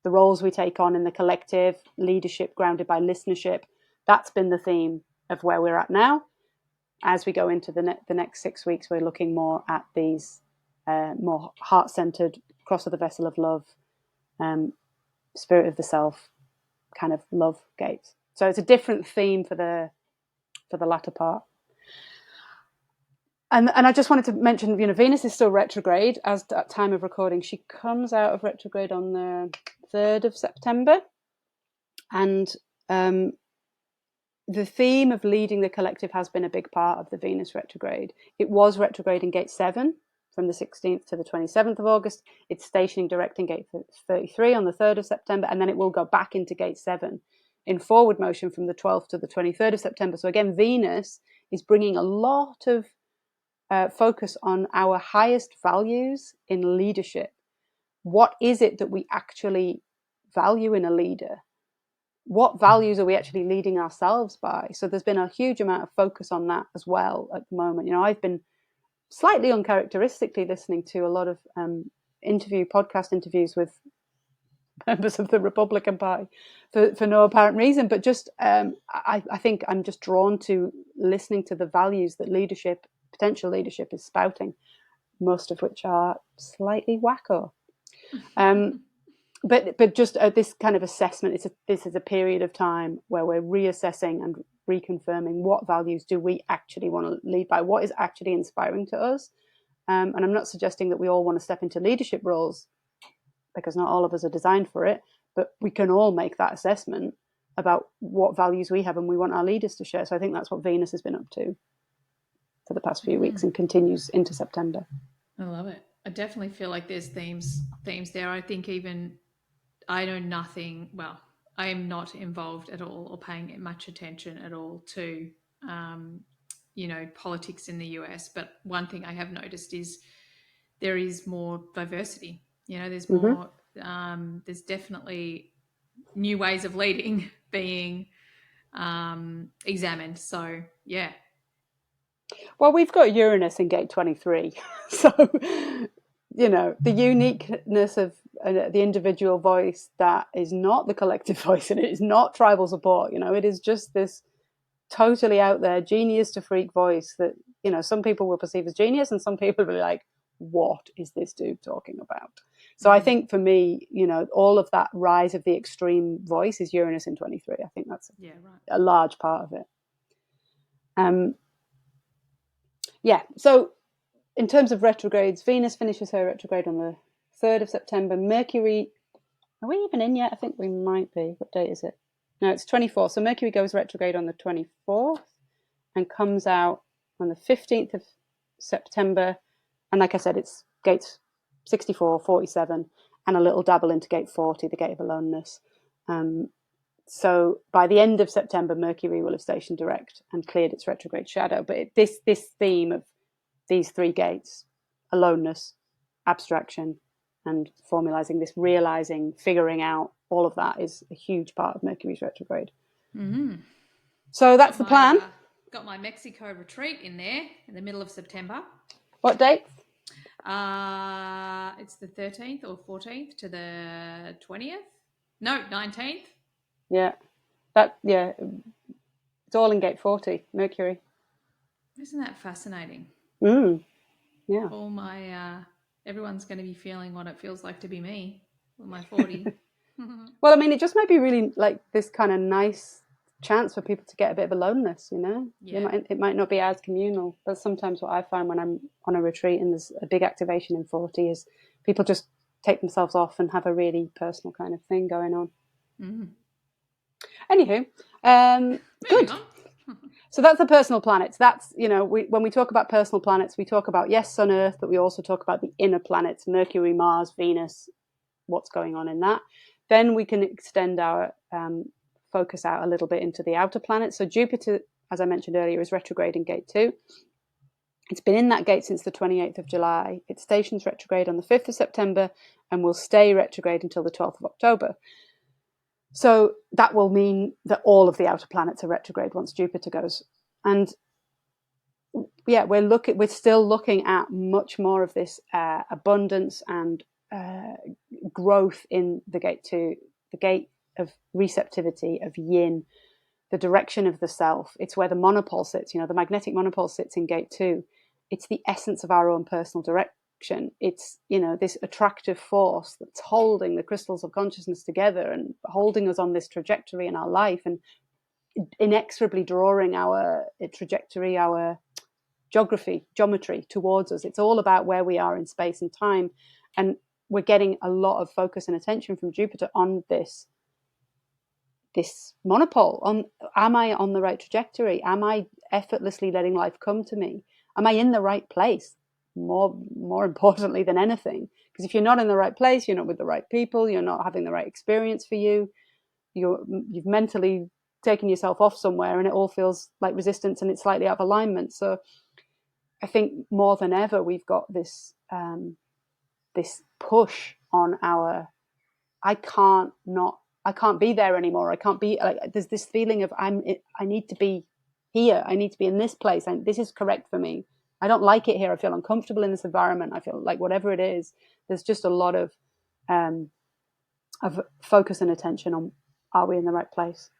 The roles we take on in the collective, leadership grounded by listenership. That's been the theme of where we're at now. As we go into the next 6 weeks, we're looking more at these more heart-centered, cross of the vessel of love, spirit of the self, kind of love gates. So it's a different theme for the latter part. And I just wanted to mention, you know, Venus is still retrograde as at time of recording. She comes out of retrograde on the 3rd of September. And the theme of leading the collective has been a big part of the Venus retrograde. It was retrograde in gate 7 from the 16th to the 27th of August. It's stationing direct in gate 33 on the 3rd of September. And then it will go back into gate 7 in forward motion from the 12th to the 23rd of September. So again, Venus is bringing a lot of focus on our highest values in leadership. What is it that we actually value in a leader? What values are we actually leading ourselves by? So there's been a huge amount of focus on that as well at the moment. You know, I've been slightly uncharacteristically listening to a lot of podcast interviews with members of the Republican Party for no apparent reason, but just I think I'm just drawn to listening to the values that potential leadership is spouting, most of which are slightly wacko. But just this kind of assessment, this is a period of time where we're reassessing and reconfirming what values do we actually want to lead by, what is actually inspiring to us. And I'm not suggesting that we all want to step into leadership roles, because not all of us are designed for it, but we can all make that assessment about what values we have and we want our leaders to share. So I think that's what Venus has been up to for the past few weeks and continues into September. I love it. I definitely feel like there's themes there. I think even I know nothing. Well, I am not involved at all or paying much attention at all to, politics in the US. But one thing I have noticed is there is more diversity. You know, there's more. There's definitely new ways of leading being examined. So yeah. Well, we've got Uranus in gate 23. So, you know, the uniqueness of the individual voice that is not the collective voice, and it is not tribal support. You know, it is just this totally out there genius to freak voice that, you know, some people will perceive as genius and some people will be like, what is this dude talking about? So I think for me, you know, all of that rise of the extreme voice is Uranus in 23. I think that's a large part of it. So in terms of retrogrades, Venus finishes her retrograde on the 3rd of September. Mercury, are we even in yet? I think we might be. What date is it? No, it's 24th. So Mercury goes retrograde on the 24th and comes out on the 15th of September. And like I said, it's gates 64, 47, and a little dabble into gate 40, the gate of aloneness. So by the end of September, Mercury will have stationed direct and cleared its retrograde shadow. But this theme of these three gates, aloneness, abstraction, and formalizing this, realizing, figuring out, all of that is a huge part of Mercury's retrograde. Mm-hmm. So that's the plan. Got my Mexico retreat in there in the middle of September. What dates? It's the 13th or 14th to the 20th. No, 19th. Yeah. It's all in gate 40, Mercury. Isn't that fascinating? Yeah. All my everyone's going to be feeling what it feels like to be me with my 40. Well, I mean, it just might be really like this kind of nice chance for people to get a bit of aloneness, you know? Yeah. It might not be as communal. That's sometimes what I find when I'm on a retreat and there's a big activation in 40 is people just take themselves off and have a really personal kind of thing going on. Anywho, good. So that's the personal planets. That's, when we talk about personal planets, we talk about, yes, Sun, Earth, but we also talk about the inner planets, Mercury, Mars, Venus, what's going on in that. Then we can extend our focus out a little bit into the outer planets. So Jupiter, as I mentioned earlier, is retrograde in gate 2. It's been in that gate since the 28th of July. It stations retrograde on the 5th of September and will stay retrograde until the 12th of October. So that will mean that all of the outer planets are retrograde once Jupiter goes. And yeah, we're still looking at much more of this abundance and growth in the gate 2, the gate of receptivity, of yin, the direction of the self. It's where the monopole sits, the magnetic monopole sits in gate 2. It's the essence of our own personal direction. It's, this attractive force that's holding the crystals of consciousness together and holding us on this trajectory in our life and inexorably drawing our trajectory, our geometry towards us. It's all about where we are in space and time. And we're getting a lot of focus and attention from Jupiter on this monopole. Am I on the right trajectory? Am I effortlessly letting life come to me? Am I in the right place? More importantly than anything, because if you're not in the right place, you're not with the right people, you're not having the right experience for you, you've mentally taken yourself off somewhere and it all feels like resistance and it's slightly out of alignment. So I think more than ever we've got this this push on our I can't be there anymore. I can't be there's this feeling of I need to be here. I need to be in this place. This is correct for me. I don't like it here. I feel uncomfortable in this environment. I feel like whatever it is, there's just a lot of focus and attention on, are we in the right place?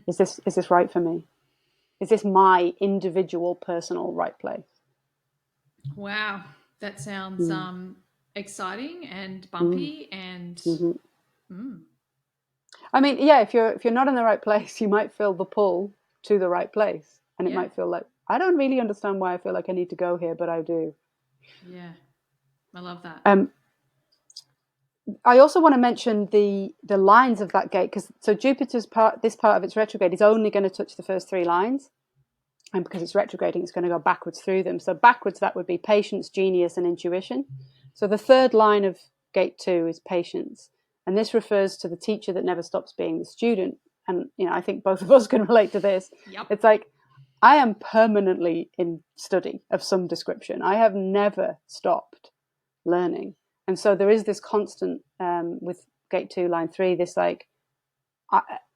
Is this right for me? Is this my individual, personal right place? Wow. That sounds exciting and bumpy and I mean, yeah, if you're not in the right place, you might feel the pull to the right place. And it might feel like, I don't really understand why I feel like I need to go here, but I do. Yeah. I love that. I also want to mention the lines of that gate, because so Jupiter's this part of its retrograde is only going to touch the first 3 lines. And because it's retrograding, it's going to go backwards through them. So backwards, that would be patience, genius, and intuition. So the 3rd line of gate 2 is patience. And this refers to the teacher that never stops being the student. And, I think both of us can relate to this. Yep. It's like, I am permanently in study of some description. I have never stopped learning. And so there is this constant with gate 2, line 3, this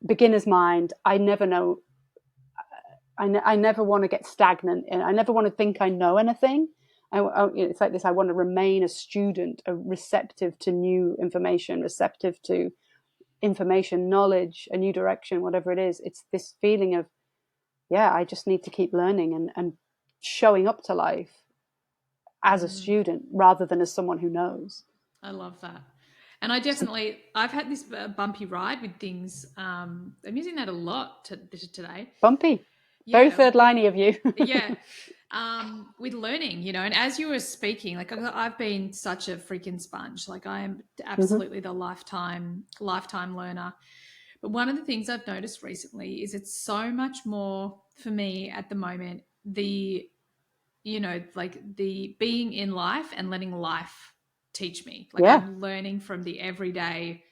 beginner's mind. I never know. I never want to get stagnant. And I never want to think I know anything. It's like this. I want to remain a student, receptive to new information, receptive to information, knowledge, a new direction, whatever it is. It's this feeling of, I just need to keep learning and showing up to life as a student rather than as someone who knows. I love that. And I've had this bumpy ride with things. I'm using that a lot today. Bumpy. Very 3rd liney of you. Yeah. With learning, and as you were speaking, like I've been such a freaking sponge. Like I am absolutely the lifetime learner. But one of the things I've noticed recently is it's so much more for me at the moment, the you know, like the being in life and letting life teach me. Like Yeah. I'm learning from the everyday,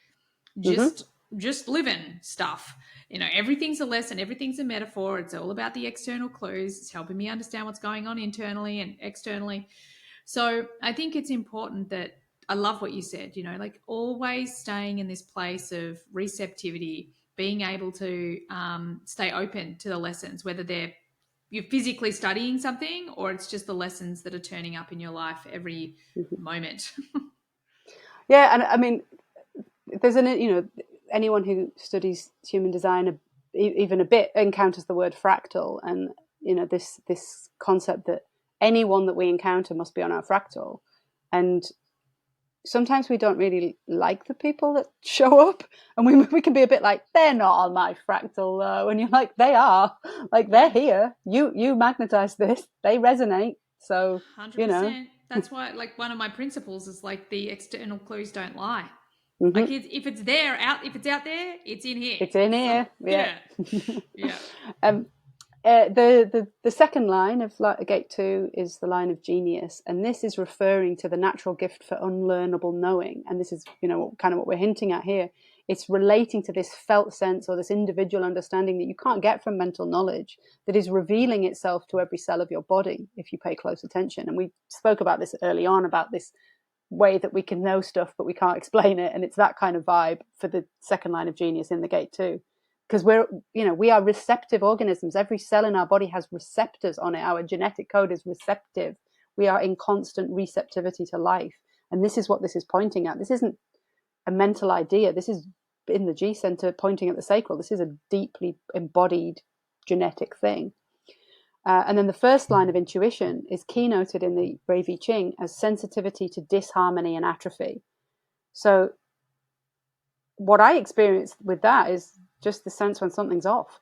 Mm-hmm. just living stuff. You know, everything's a lesson, everything's a metaphor. It's all about the external clues. It's helping me understand what's going on internally and externally. So I think it's important that I love what you said, you know, like always staying in this place of receptivity, being able to stay open to the lessons, whether you're physically studying something or it's just the lessons that are turning up in your life every moment. Yeah, and I mean, there's anyone who studies human design even a bit encounters the word fractal, and this concept that anyone that we encounter must be on our fractal, and sometimes we don't really like the people that show up, and we can be a bit like, they're not on my fractal though, and you're like, they are, like they're here, you magnetize this, they resonate, so 100%. That's why, like, one of my principles is like the external clues don't lie. Mm-hmm. Like if it's out there, it's in here. It's in here. So, yeah. Yeah. The second line of gate 2 is the line of genius, and this is referring to the natural gift for unlearnable knowing, and this is kind of what we're hinting at here. It's relating to this felt sense or this individual understanding that you can't get from mental knowledge, that is revealing itself to every cell of your body if you pay close attention. And we spoke about this early on, about this way that we can know stuff but we can't explain it, and it's that kind of vibe for the second line of genius in the gate 2. Because we are receptive organisms. Every cell in our body has receptors on it. Our genetic code is receptive. We are in constant receptivity to life. And this is what this is pointing at. This isn't a mental idea. This is in the G center pointing at the sacral. This is a deeply embodied genetic thing. And then the first line of intuition is keynoted in the Rei Vi Ching as sensitivity to disharmony and atrophy. So what I experienced with that is just the sense when something's off.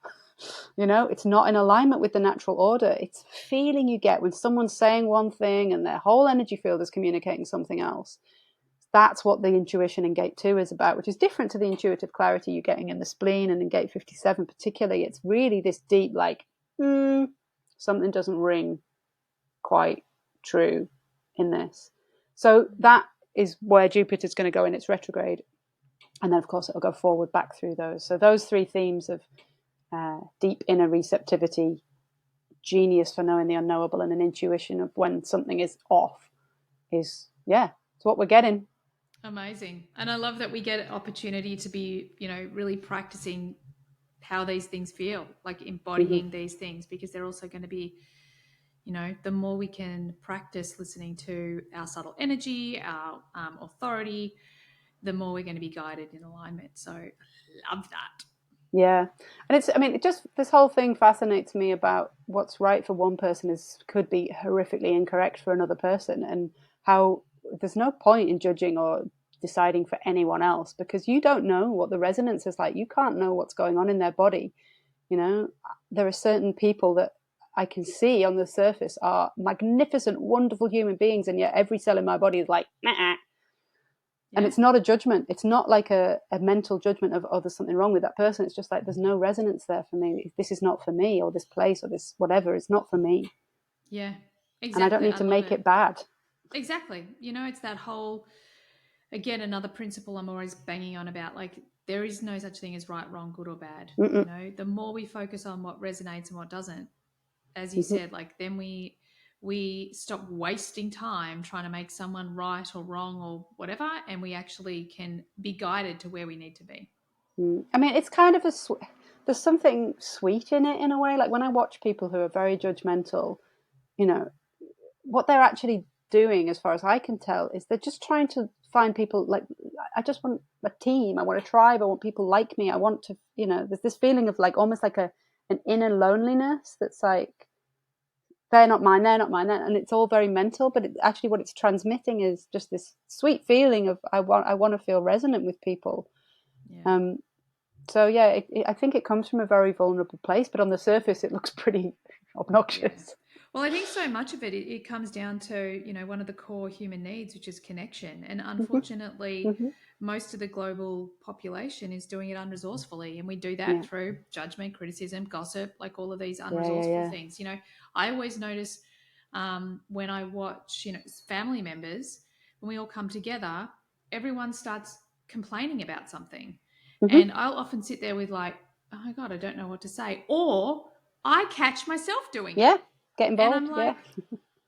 It's not in alignment with the natural order. It's a feeling you get when someone's saying one thing and their whole energy field is communicating something else. That's what the intuition in gate 2 is about, which is different to the intuitive clarity you're getting in the spleen and in gate 57 particularly. It's really this deep, like, something doesn't ring quite true in this. So that is where Jupiter's going to go in its retrograde. And then, of course, it'll go forward back through those. So those three themes of deep inner receptivity, genius for knowing the unknowable, and an intuition of when something is off is, it's what we're getting. Amazing. And I love that we get an opportunity to be, really practicing how these things feel, like embodying these things, because they're also going to be, the more we can practice listening to our subtle energy, our authority, the more we're going to be guided in alignment. So I love that. Yeah. And this whole thing fascinates me about what's right for one person could be horrifically incorrect for another person, and how there's no point in judging or deciding for anyone else, because you don't know what the resonance is like. You can't know what's going on in their body. There are certain people that I can see on the surface are magnificent, wonderful human beings, and yet every cell in my body is like, nah. Yeah. And it's not a judgment. It's not like a mental judgment of, there's something wrong with that person. It's just like, there's no resonance there for me. This is not for me, or this place, or this whatever. It's not for me. Yeah, exactly. And I don't need to make it bad. Exactly. It's that whole, again, another principle I'm always banging on about, like, there is no such thing as right, wrong, good or bad. The more we focus on what resonates and what doesn't, as you said, like, then we stop wasting time trying to make someone right or wrong or whatever, and we actually can be guided to where we need to be. I mean, it's kind of there's something sweet in it, in a way. Like, when I watch people who are very judgmental, what they're actually doing, as far as I can tell, is they're just trying to find people. Like, I just want a team. I want a tribe. I want people like me. I want to, there's this feeling of, like, almost like an inner loneliness that's like, they're not mine, and it's all very mental. But actually, what it's transmitting is just this sweet feeling of I want to feel resonant with people. Yeah. So yeah, I think it comes from a very vulnerable place, but on the surface, it looks pretty obnoxious. Yeah. Well, I think so much of it comes down to, one of the core human needs, which is connection. And unfortunately, most of the global population is doing it unresourcefully. And we do that through judgment, criticism, gossip, like all of these unresourceful things. I always notice when I watch, family members, when we all come together, everyone starts complaining about something. Mm-hmm. And I'll often sit there with like, oh my God, I don't know what to say. Or I catch myself doing it. Yeah, get involved. And I'm like,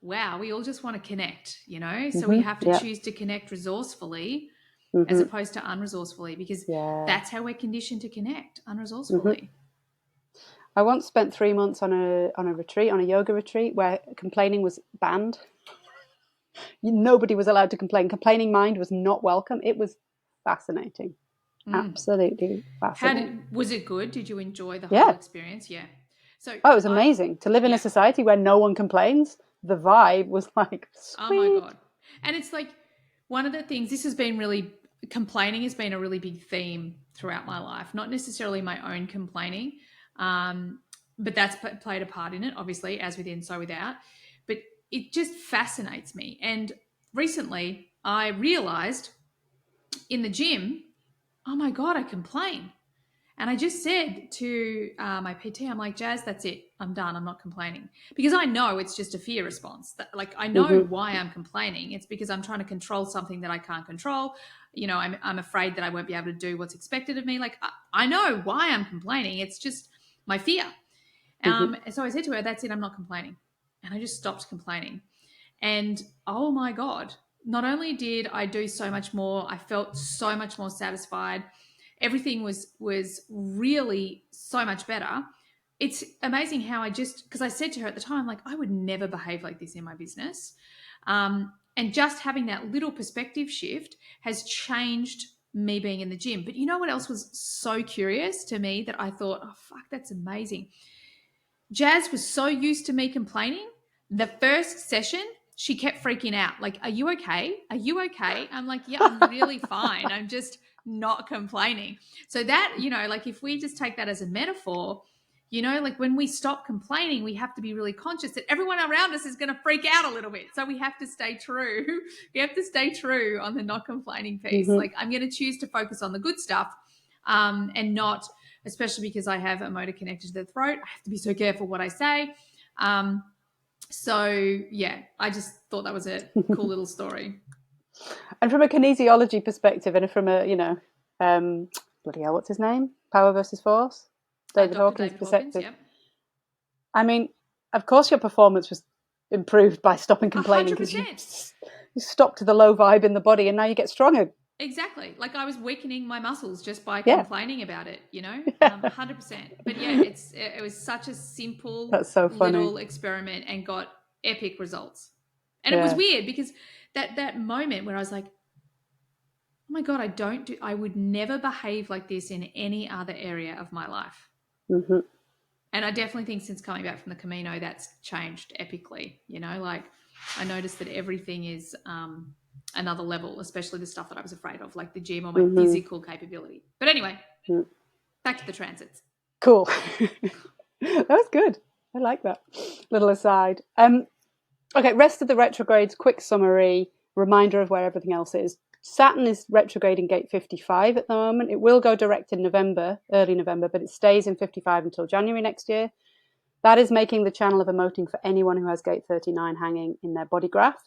wow, we all just want to connect, So Mm-hmm. we have to choose to connect resourcely as opposed to unresourcefully, because that's how we're conditioned to connect, unresourcefully. I once spent 3 months on a retreat, on a yoga retreat, where complaining was banned. Nobody was allowed to complain. Complaining mind was not welcome. It was fascinating. Absolutely fascinating. Was it good? Did you enjoy the whole experience? Yeah. So it was amazing to live in a society where no one complains. The vibe was like, sweet. Oh my God. And it's like one of the things, complaining has been a really big theme throughout my life, not necessarily my own complaining, but that's played a part in it, obviously, as within, so without. But it just fascinates me. And recently I realized in the gym, oh my God, I complain. And I just said to my PT, I'm like, Jazz, that's it. I'm done. I'm not complaining. Because I know it's just a fear response. I know why I'm complaining. It's because I'm trying to control something that I can't control. I'm afraid that I won't be able to do what's expected of me. Like, I know why I'm complaining. It's just my fear. So I said to her, that's it. I'm not complaining. And I just stopped complaining. And oh my God, not only did I do so much more, I felt so much more satisfied. Everything was really so much better. It's amazing how because I said to her at the time, like, I would never behave like this in my business. And just having that little perspective shift has changed me being in the gym. But you know what else was so curious to me that I thought, oh, fuck, that's amazing. Jazz was so used to me complaining. The first session, she kept freaking out. Like, are you okay? Are you okay? I'm like, yeah, I'm really fine. I'm just not complaining. So that, like if we just take that as a metaphor, like when we stop complaining, we have to be really conscious that everyone around us is going to freak out a little bit. So we have to stay true. We have to stay true on the not complaining piece. Like, I'm going to choose to focus on the good stuff and not, especially because I have a motor connected to the throat, I have to be so careful what I say. So yeah, I just thought that was a cool little story. And from a kinesiology perspective, and from a, bloody hell, what's his name? Power versus Force? David Hawkins' perspective. Yep. I mean, of course your performance was improved by stopping complaining, because you stopped the low vibe in the body and now you get stronger. Exactly. Like, I was weakening my muscles just by complaining about it, 100%. But yeah, it was such a simple little experiment and got epic results. And it was weird because that moment where I was like, oh my God, I would never behave like this in any other area of my life. Mm-hmm. And I definitely think since coming back from the Camino, that's changed epically. Like, I noticed that everything is another level, especially the stuff that I was afraid of, like the gym or my physical capability. But anyway, back to the transits. Cool. That was good. I like that little aside. Okay, rest of the retrogrades, quick summary, reminder of where everything else is. Saturn is retrograding gate 55 at the moment. It will go direct in November, early November, but it stays in 55 until January next year. That is making the channel of emoting for anyone who has gate 39 hanging in their body graph.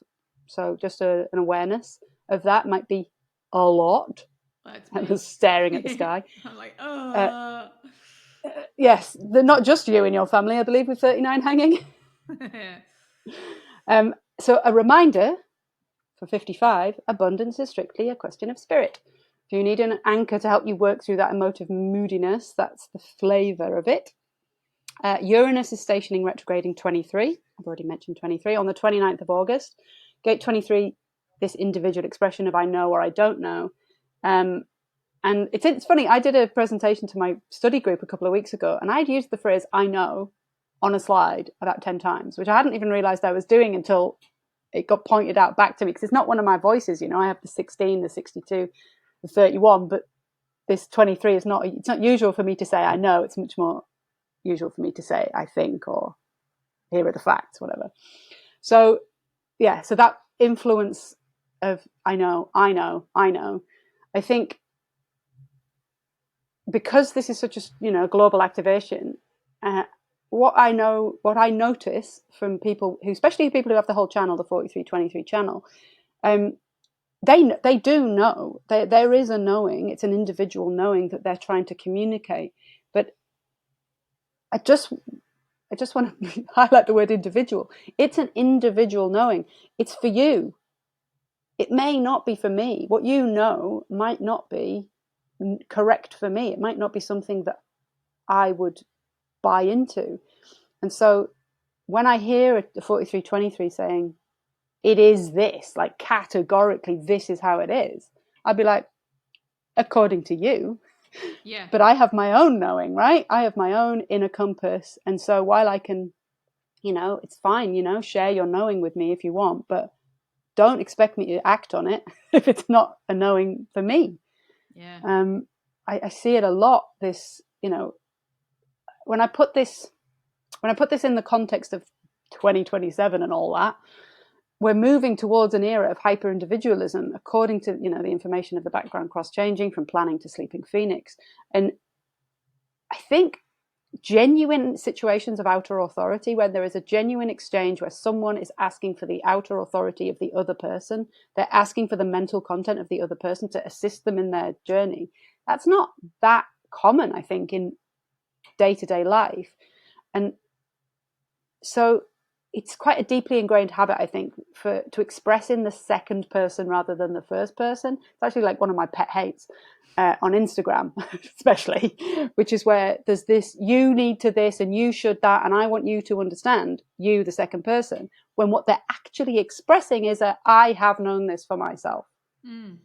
So just an awareness of that might be a lot. I was staring at the sky. I'm like, yes, they're not just you in your family, I believe, with 39 hanging. So a reminder for 55, abundance is strictly a question of spirit. If you need an anchor to help you work through that emotive moodiness, that's the flavour of it. Uranus is stationing retrograding 23. I've already mentioned 23 on the 29th of August. Gate 23, this individual expression of I know or I don't know. And it's funny, I did a presentation to my study group a couple of weeks ago, and I'd used the phrase I know on a slide about 10 times, which I hadn't even realised I was doing until it got pointed out back to me, because it's not one of my voices. I have the 16, the 62, the 31, but this 23 it's not usual for me to say I know. It's much more usual for me to say I think, or here are the facts, whatever. So yeah, so that influence of I know, I think because this is such a global activation, what I notice from people who, especially people who have the whole channel, the 4323 channel, they do know. There is a knowing. It's an individual knowing that they're trying to communicate. But I just want to highlight the word individual. It's an individual knowing. It's for you. It may not be for me. What you know might not be correct for me. It might not be something that I would buy into. And so when I hear the 4323 saying, it is this, like categorically, this is how it is, I'd be like, according to you. Yeah. But I have my own knowing, right? I have my own inner compass. And so while I can, it's fine, share your knowing with me if you want, but don't expect me to act on it if it's not a knowing for me. Yeah. I see it a lot. This, when I put this in the context of 2027 and all that, we're moving towards an era of hyper individualism, according to the information of the background cross changing from planning to sleeping phoenix. And I think genuine situations of outer authority, when there is a genuine exchange where someone is asking for the outer authority of the other person, they're asking for the mental content of the other person to assist them in their journey. That's not that common, I think, in day-to-day life. And so it's quite a deeply ingrained habit, I think, to express in the second person rather than the first person. It's actually like one of my pet hates on Instagram, especially, which is where there's this, you need to this and you should that, and I want you to understand, you, the second person, when what they're actually expressing is that I have known this for myself. Mm.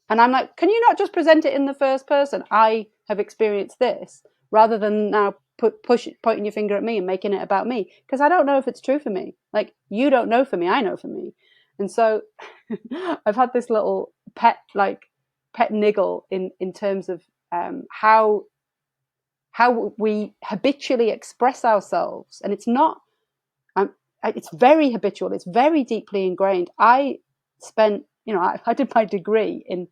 And I'm like, can you not just present it in the first person? I have experienced this, rather than now pointing your finger at me and making it about me, because I don't know if it's true for me. Like, you don't know for me, I know for me. And so I've had this little pet niggle in terms of how we habitually express ourselves. And it's not, it's very habitual, it's very deeply ingrained. I spent, I did my degree in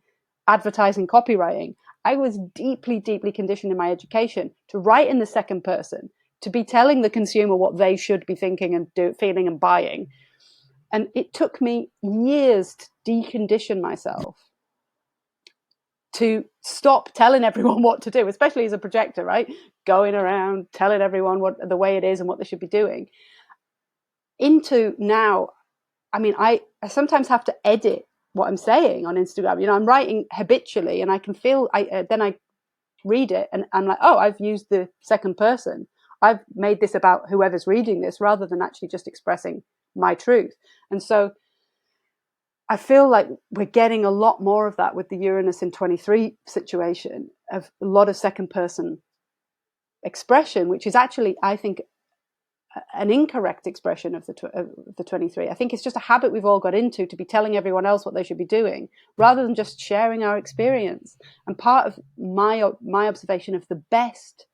advertising copywriting. I was deeply, deeply conditioned in my education to write in the second person, to be telling the consumer what they should be thinking and feeling and buying. And it took me years to decondition myself to stop telling everyone what to do, especially as a projector, right? Going around telling everyone what the way it is and what they should be doing. Into now, I mean, I sometimes have to edit what I'm saying on Instagram. I'm writing habitually, and I can feel. Then I read it, and I'm like, oh, I've used the second person. I've made this about whoever's reading this, rather than actually just expressing my truth. And so I feel like we're getting a lot more of that with the Uranus in 23 situation, of a lot of second person expression, which is actually, I think, an incorrect expression of the 23. I think it's just a habit we've all got into, to be telling everyone else what they should be doing, rather than just sharing our experience. And part of my observation of the best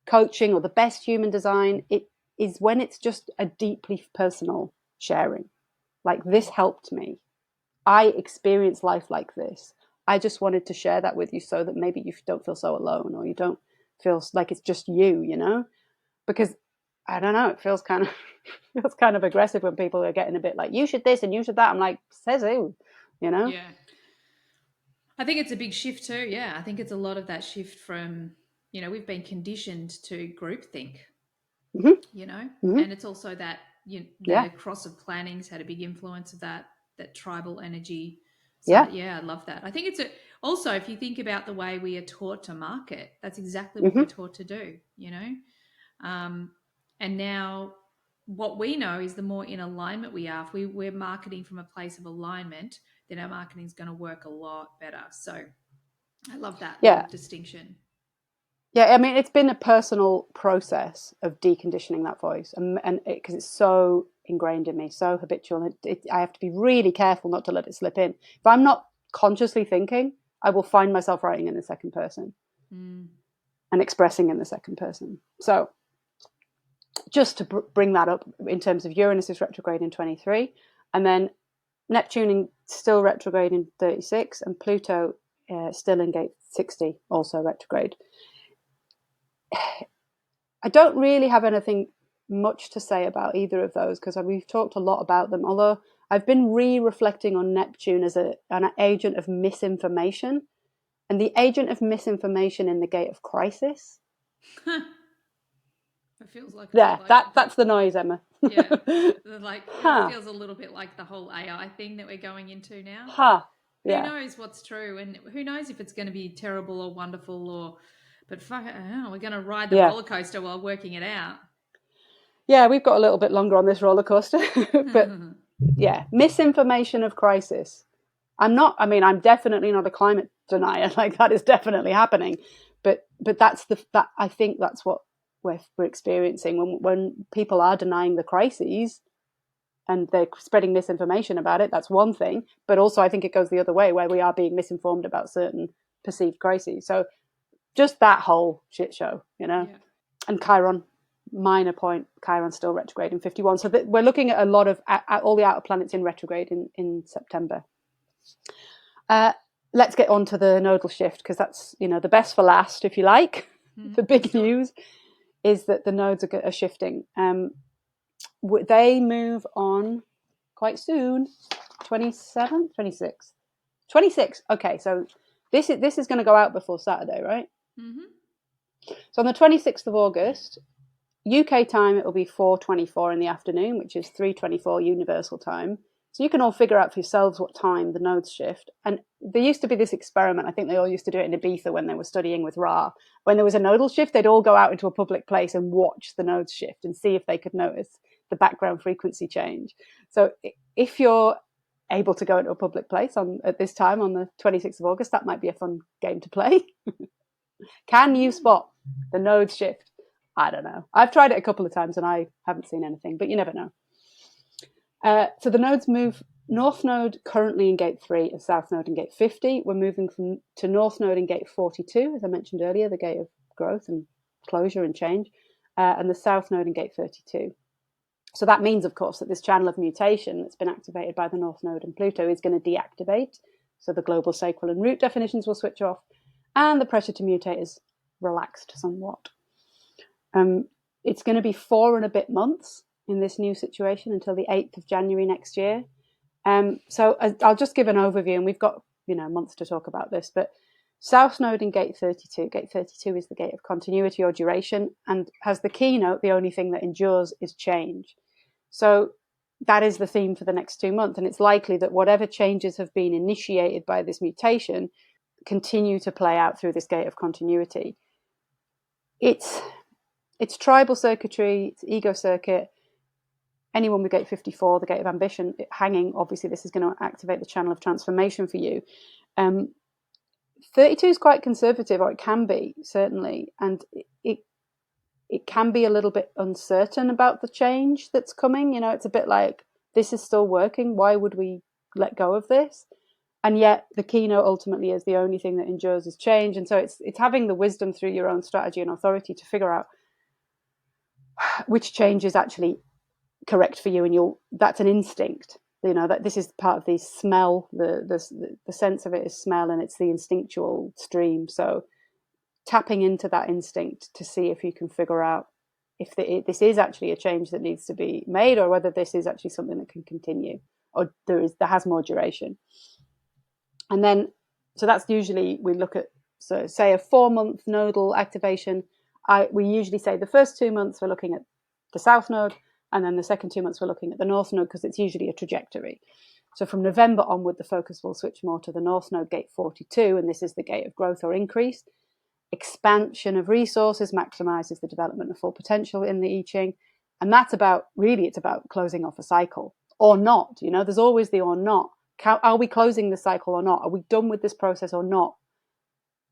coaching or the best human design, it is when it's just a deeply personal sharing. Like, this helped me. I experienced life like this. I just wanted to share that with you, so that maybe you don't feel so alone, or you don't feel like it's just you, because I don't know, it feels kind of aggressive when people are getting a bit like, you should this and you should that. I'm like, says who, Yeah. I think it's a big shift too. Yeah. I think it's a lot of that shift from, we've been conditioned to groupthink, Mm-hmm. and it's also that, the cross of planning's had a big influence of that tribal energy. So I love that. I think it's also, if you think about the way we are taught to market, that's exactly what we're taught to do, and now what we know is the more in alignment we are, if we're marketing from a place of alignment, then our marketing is going to work a lot better. So I love that little distinction. Yeah, I mean, it's been a personal process of deconditioning that voice, and because it's so ingrained in me, so habitual. I have to be really careful not to let it slip in. If I'm not consciously thinking, I will find myself writing in the second person and expressing in the second person. So just to bring that up in terms of Uranus is retrograde in 23, and then Neptune still retrograde in 36, and Pluto still in gate 60, also retrograde. I don't really have anything much to say about either of those because we've talked a lot about them, although I've been reflecting on Neptune as an agent of misinformation, and the agent of misinformation in the gate of crisis. It feels like that's the noise, Emma. Yeah, like it feels a little bit like the whole AI thing that we're going into now. Yeah. Who knows what's true, and who knows if it's going to be terrible or wonderful, but fuck it, we're going to ride the roller coaster while working it out. Yeah, we've got a little bit longer on this roller coaster, but yeah, misinformation of crisis. I'm definitely not a climate denier. Like, that is definitely happening, but I think that's what we're experiencing when people are denying the crises and they're spreading misinformation about it. That's one thing, but also I think it goes the other way where we are being misinformed about certain perceived crises. So just that whole shit show, And Chiron, minor point, Chiron's still retrograde in 51. So we're looking at a lot of all the outer planets in retrograde in September. Let's get on to the nodal shift, because that's, the best for last, if you like. The big news is that the nodes are shifting. They move on quite soon, 27th, 26th. 26th. Okay, so this is going to go out before Saturday, right? Mm-hmm. So on the 26th of August, UK time, it will be 4:24 in the afternoon, which is 3:24 universal time. So you can all figure out for yourselves what time the nodes shift. And there used to be this experiment. I think they all used to do it in Ibiza when they were studying with Ra. When there was a nodal shift, they'd all go out into a public place and watch the nodes shift and see if they could notice the background frequency change. So if you're able to go into a public place at this time on the 26th of August, that might be a fun game to play. Can you spot the nodes shift? I don't know. I've tried it a couple of times and I haven't seen anything, but you never know. So the nodes move. North node currently in gate 3 and south node in gate 50. We're moving to north node in gate 42, as I mentioned earlier, the gate of growth and closure and change, and the south node in gate 32. So that means, of course, that this channel of mutation that's been activated by the north node and Pluto is going to deactivate. So the global sacral and root definitions will switch off, and the pressure to mutate is relaxed somewhat. It's going to be 4 and a bit months in this new situation until the 8th of January next year. So I'll just give an overview, and we've got months to talk about this, but south node in gate 32. Gate 32 is the gate of continuity or duration, and has the keynote, the only thing that endures is change. So that is the theme for the next 2 months, and it's likely that whatever changes have been initiated by this mutation continue to play out through this gate of continuity. It's tribal circuitry, it's ego circuit. Anyone with gate 54, the gate of ambition, hanging, obviously this is going to activate the channel of transformation for you. 32 is quite conservative, or it can be, certainly, and it can be a little bit uncertain about the change that's coming. It's a bit like, this is still working, why would we let go of this? And yet the keynote ultimately is the only thing that endures is change. And so it's having the wisdom through your own strategy and authority to figure out which change is actually correct for you, and that's an instinct. That this is part of the smell. The sense of it is smell, and it's the instinctual stream. So tapping into that instinct to see if you can figure out if this is actually a change that needs to be made, or whether this is actually something that can continue, or there has more duration. And then, so that's usually, we look at, so say a 4-month nodal activation. We usually say the first 2 months we're looking at the south node, and then the second 2 months we're looking at the north node, because it's usually a trajectory. So from November onward, the focus will switch more to the north node, gate 42, and this is the gate of growth or increase. Expansion of resources maximizes the development of full potential in the I Ching. And that's it's about closing off a cycle, or not. There's always the or not. Are we closing the cycle or not? Are we done with this process or not?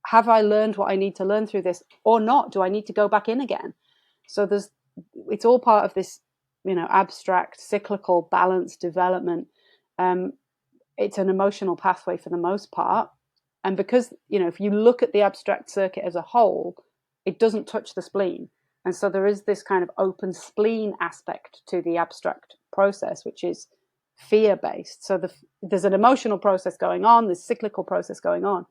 Have I learned what I need to learn through this or not? Do I need to go back in again? So it's all part of this, abstract, cyclical, balanced development. It's an emotional pathway for the most part. And because, if you look at the abstract circuit as a whole, it doesn't touch the spleen. And so there is this kind of open spleen aspect to the abstract process, which is fear-based. So there's an emotional process going on, there's cyclical process going on,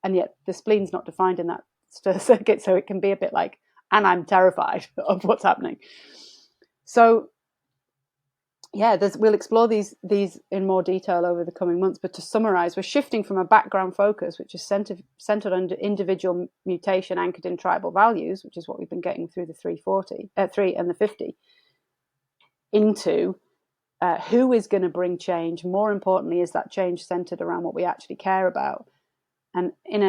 and yet the spleen's not defined in that circuit. So it can be a bit like and I'm terrified of what's happening. So yeah, we'll explore these in more detail over the coming months. But to summarize, we're shifting from a background focus, which is centered on individual mutation anchored in tribal values, which is what we've been getting through the 3 and the 50, into who is going to bring change. More importantly, is that change centered around what we actually care about? And in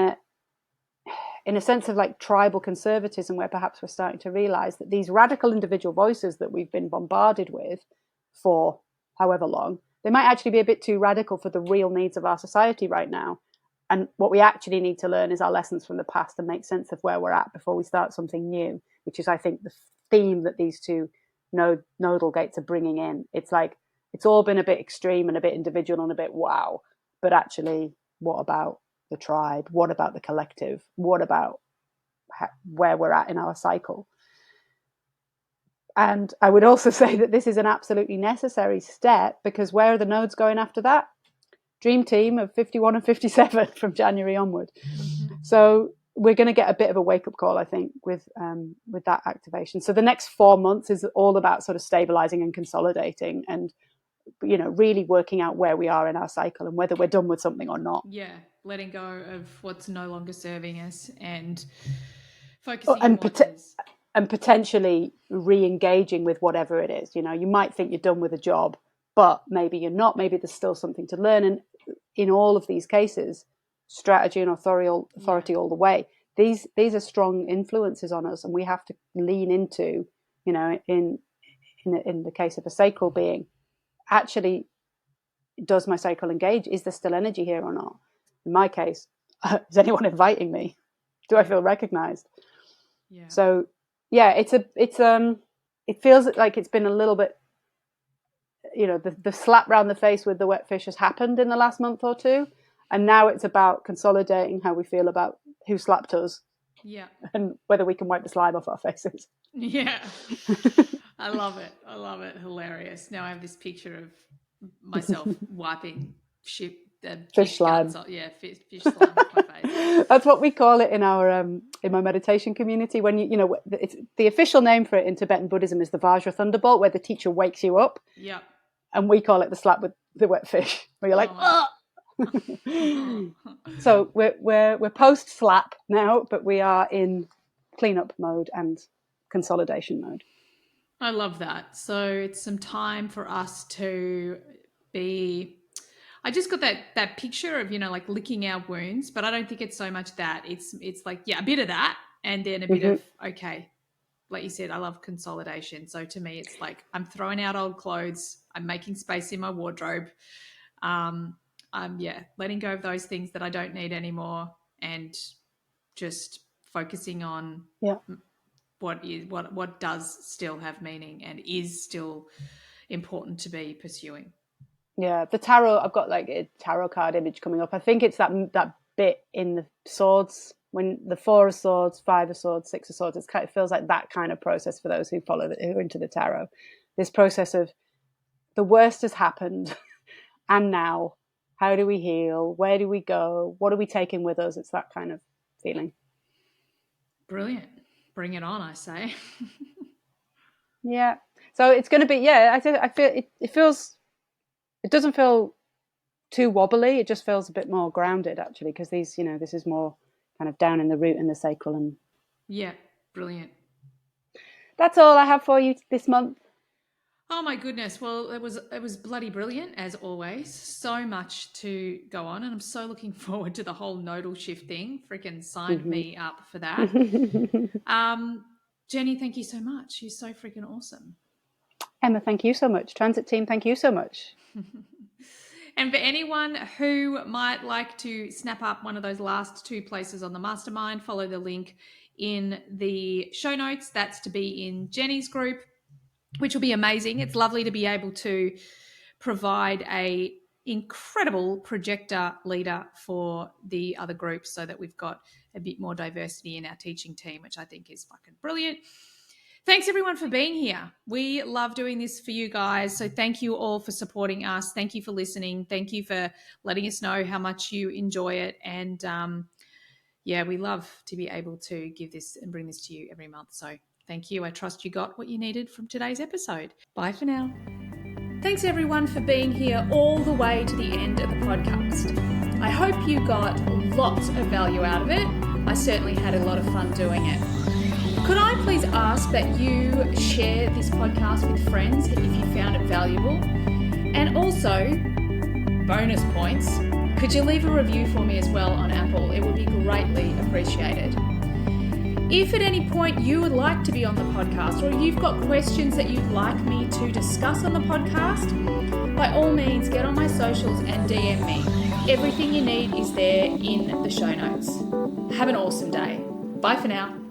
a sense of like tribal conservatism, where perhaps we're starting to realize that these radical individual voices that we've been bombarded with for however long, they might actually be a bit too radical for the real needs of our society right now. And what we actually need to learn is our lessons from the past and make sense of where we're at before we start something new, which is, I think, the theme that these two nodal gates are bringing in. It's like, it's all been a bit extreme and a bit individual and a bit wow, but actually, what about the tribe? What about the collective? What about where we're at in our cycle? And I would also say that this is an absolutely necessary step, because where are the nodes going after that? Dream team of 51 and 57 from January onward. So we're going to get a bit of a wake-up call, I think, with that activation. So the next 4 months is all about sort of stabilizing and consolidating and, you know, really working out where we are in our cycle and whether we're done with something or not. Yeah, letting go of what's no longer serving us and focusing on what is. And potentially re-engaging with whatever it is. You know, you might think you're done with a job, but maybe you're not. Maybe there's still something to learn. And in all of these cases, strategy and authority all the way. These are strong influences on us, and we have to lean into, you know, in the case of a sacral being, actually, does my sacral engage? Is there still energy here or not? In my case, is anyone inviting me? Do I feel recognized? Yeah. So yeah, it feels like it's been a little bit, you know, the slap round the face with the wet fish has happened in the last month or two, and now it's about consolidating how we feel about who slapped us, and whether we can wipe the slime off our faces. Yeah. I love it. Hilarious. Now I have this picture of myself wiping fish slime. Fish slime off my face. That's what we call it in my meditation community. When you know, it's the official name for it in Tibetan Buddhism is the Vajra Thunderbolt, where the teacher wakes you up. Yeah. And we call it the slap with the wet fish, where you're like, oh. So we're post slap now, but we are in cleanup mode and consolidation mode. I love that. So it's some time for us to be. I just got that picture of, you know, like licking our wounds, but I don't think it's so much that. It's like, yeah, a bit of that, and then a bit of, okay, like you said, I love consolidation. So to me, it's like I'm throwing out old clothes, I'm making space in my wardrobe, I'm letting go of those things that I don't need anymore, and just focusing on what does still have meaning and is still important to be pursuing. Yeah, the tarot, I've got like a tarot card image coming up. I think it's that bit in the swords, when the 4 of swords, 5 of swords, 6 of swords, it feels like that kind of process for those who who are into the tarot. This process of the worst has happened, and now, how do we heal? Where do we go? What are we taking with us? It's that kind of feeling. Brilliant. Bring it on, I say. Yeah. So it's going to be, I feel it feels, it doesn't feel too wobbly. It just feels a bit more grounded, actually, because these, you know, this is more kind of down in the root and the sacral. And yeah, brilliant. That's all I have for you this month. Oh my goodness. Well, it was bloody brilliant as always. So much to go on, and I'm so looking forward to the whole nodal shift thing. Freaking signed me up for that. Jenni, thank you so much. You're so freaking awesome. Emma, thank you so much. Transit team, thank you so much. And for anyone who might like to snap up one of those last 2 places on the mastermind, follow the link in the show notes. That's to be in Jenni's group, which will be amazing. It's lovely to be able to provide a incredible projector leader for the other groups, so that we've got a bit more diversity in our teaching team, which I think is fucking brilliant. Thanks everyone for being here. We love doing this for you guys. So thank you all for supporting us. Thank you for listening. Thank you for letting us know how much you enjoy it. And yeah, we love to be able to give this and bring this to you every month. So thank you. I trust you got what you needed from today's episode. Bye for now. Thanks everyone for being here all the way to the end of the podcast. I hope you got lots of value out of it. I certainly had a lot of fun doing it. Could I please ask that you share this podcast with friends if you found it valuable? And also, bonus points, could you leave a review for me as well on Apple? It would be greatly appreciated. If at any point you would like to be on the podcast or you've got questions that you'd like me to discuss on the podcast, by all means get on my socials and DM me. Everything you need is there in the show notes. Have an awesome day. Bye for now.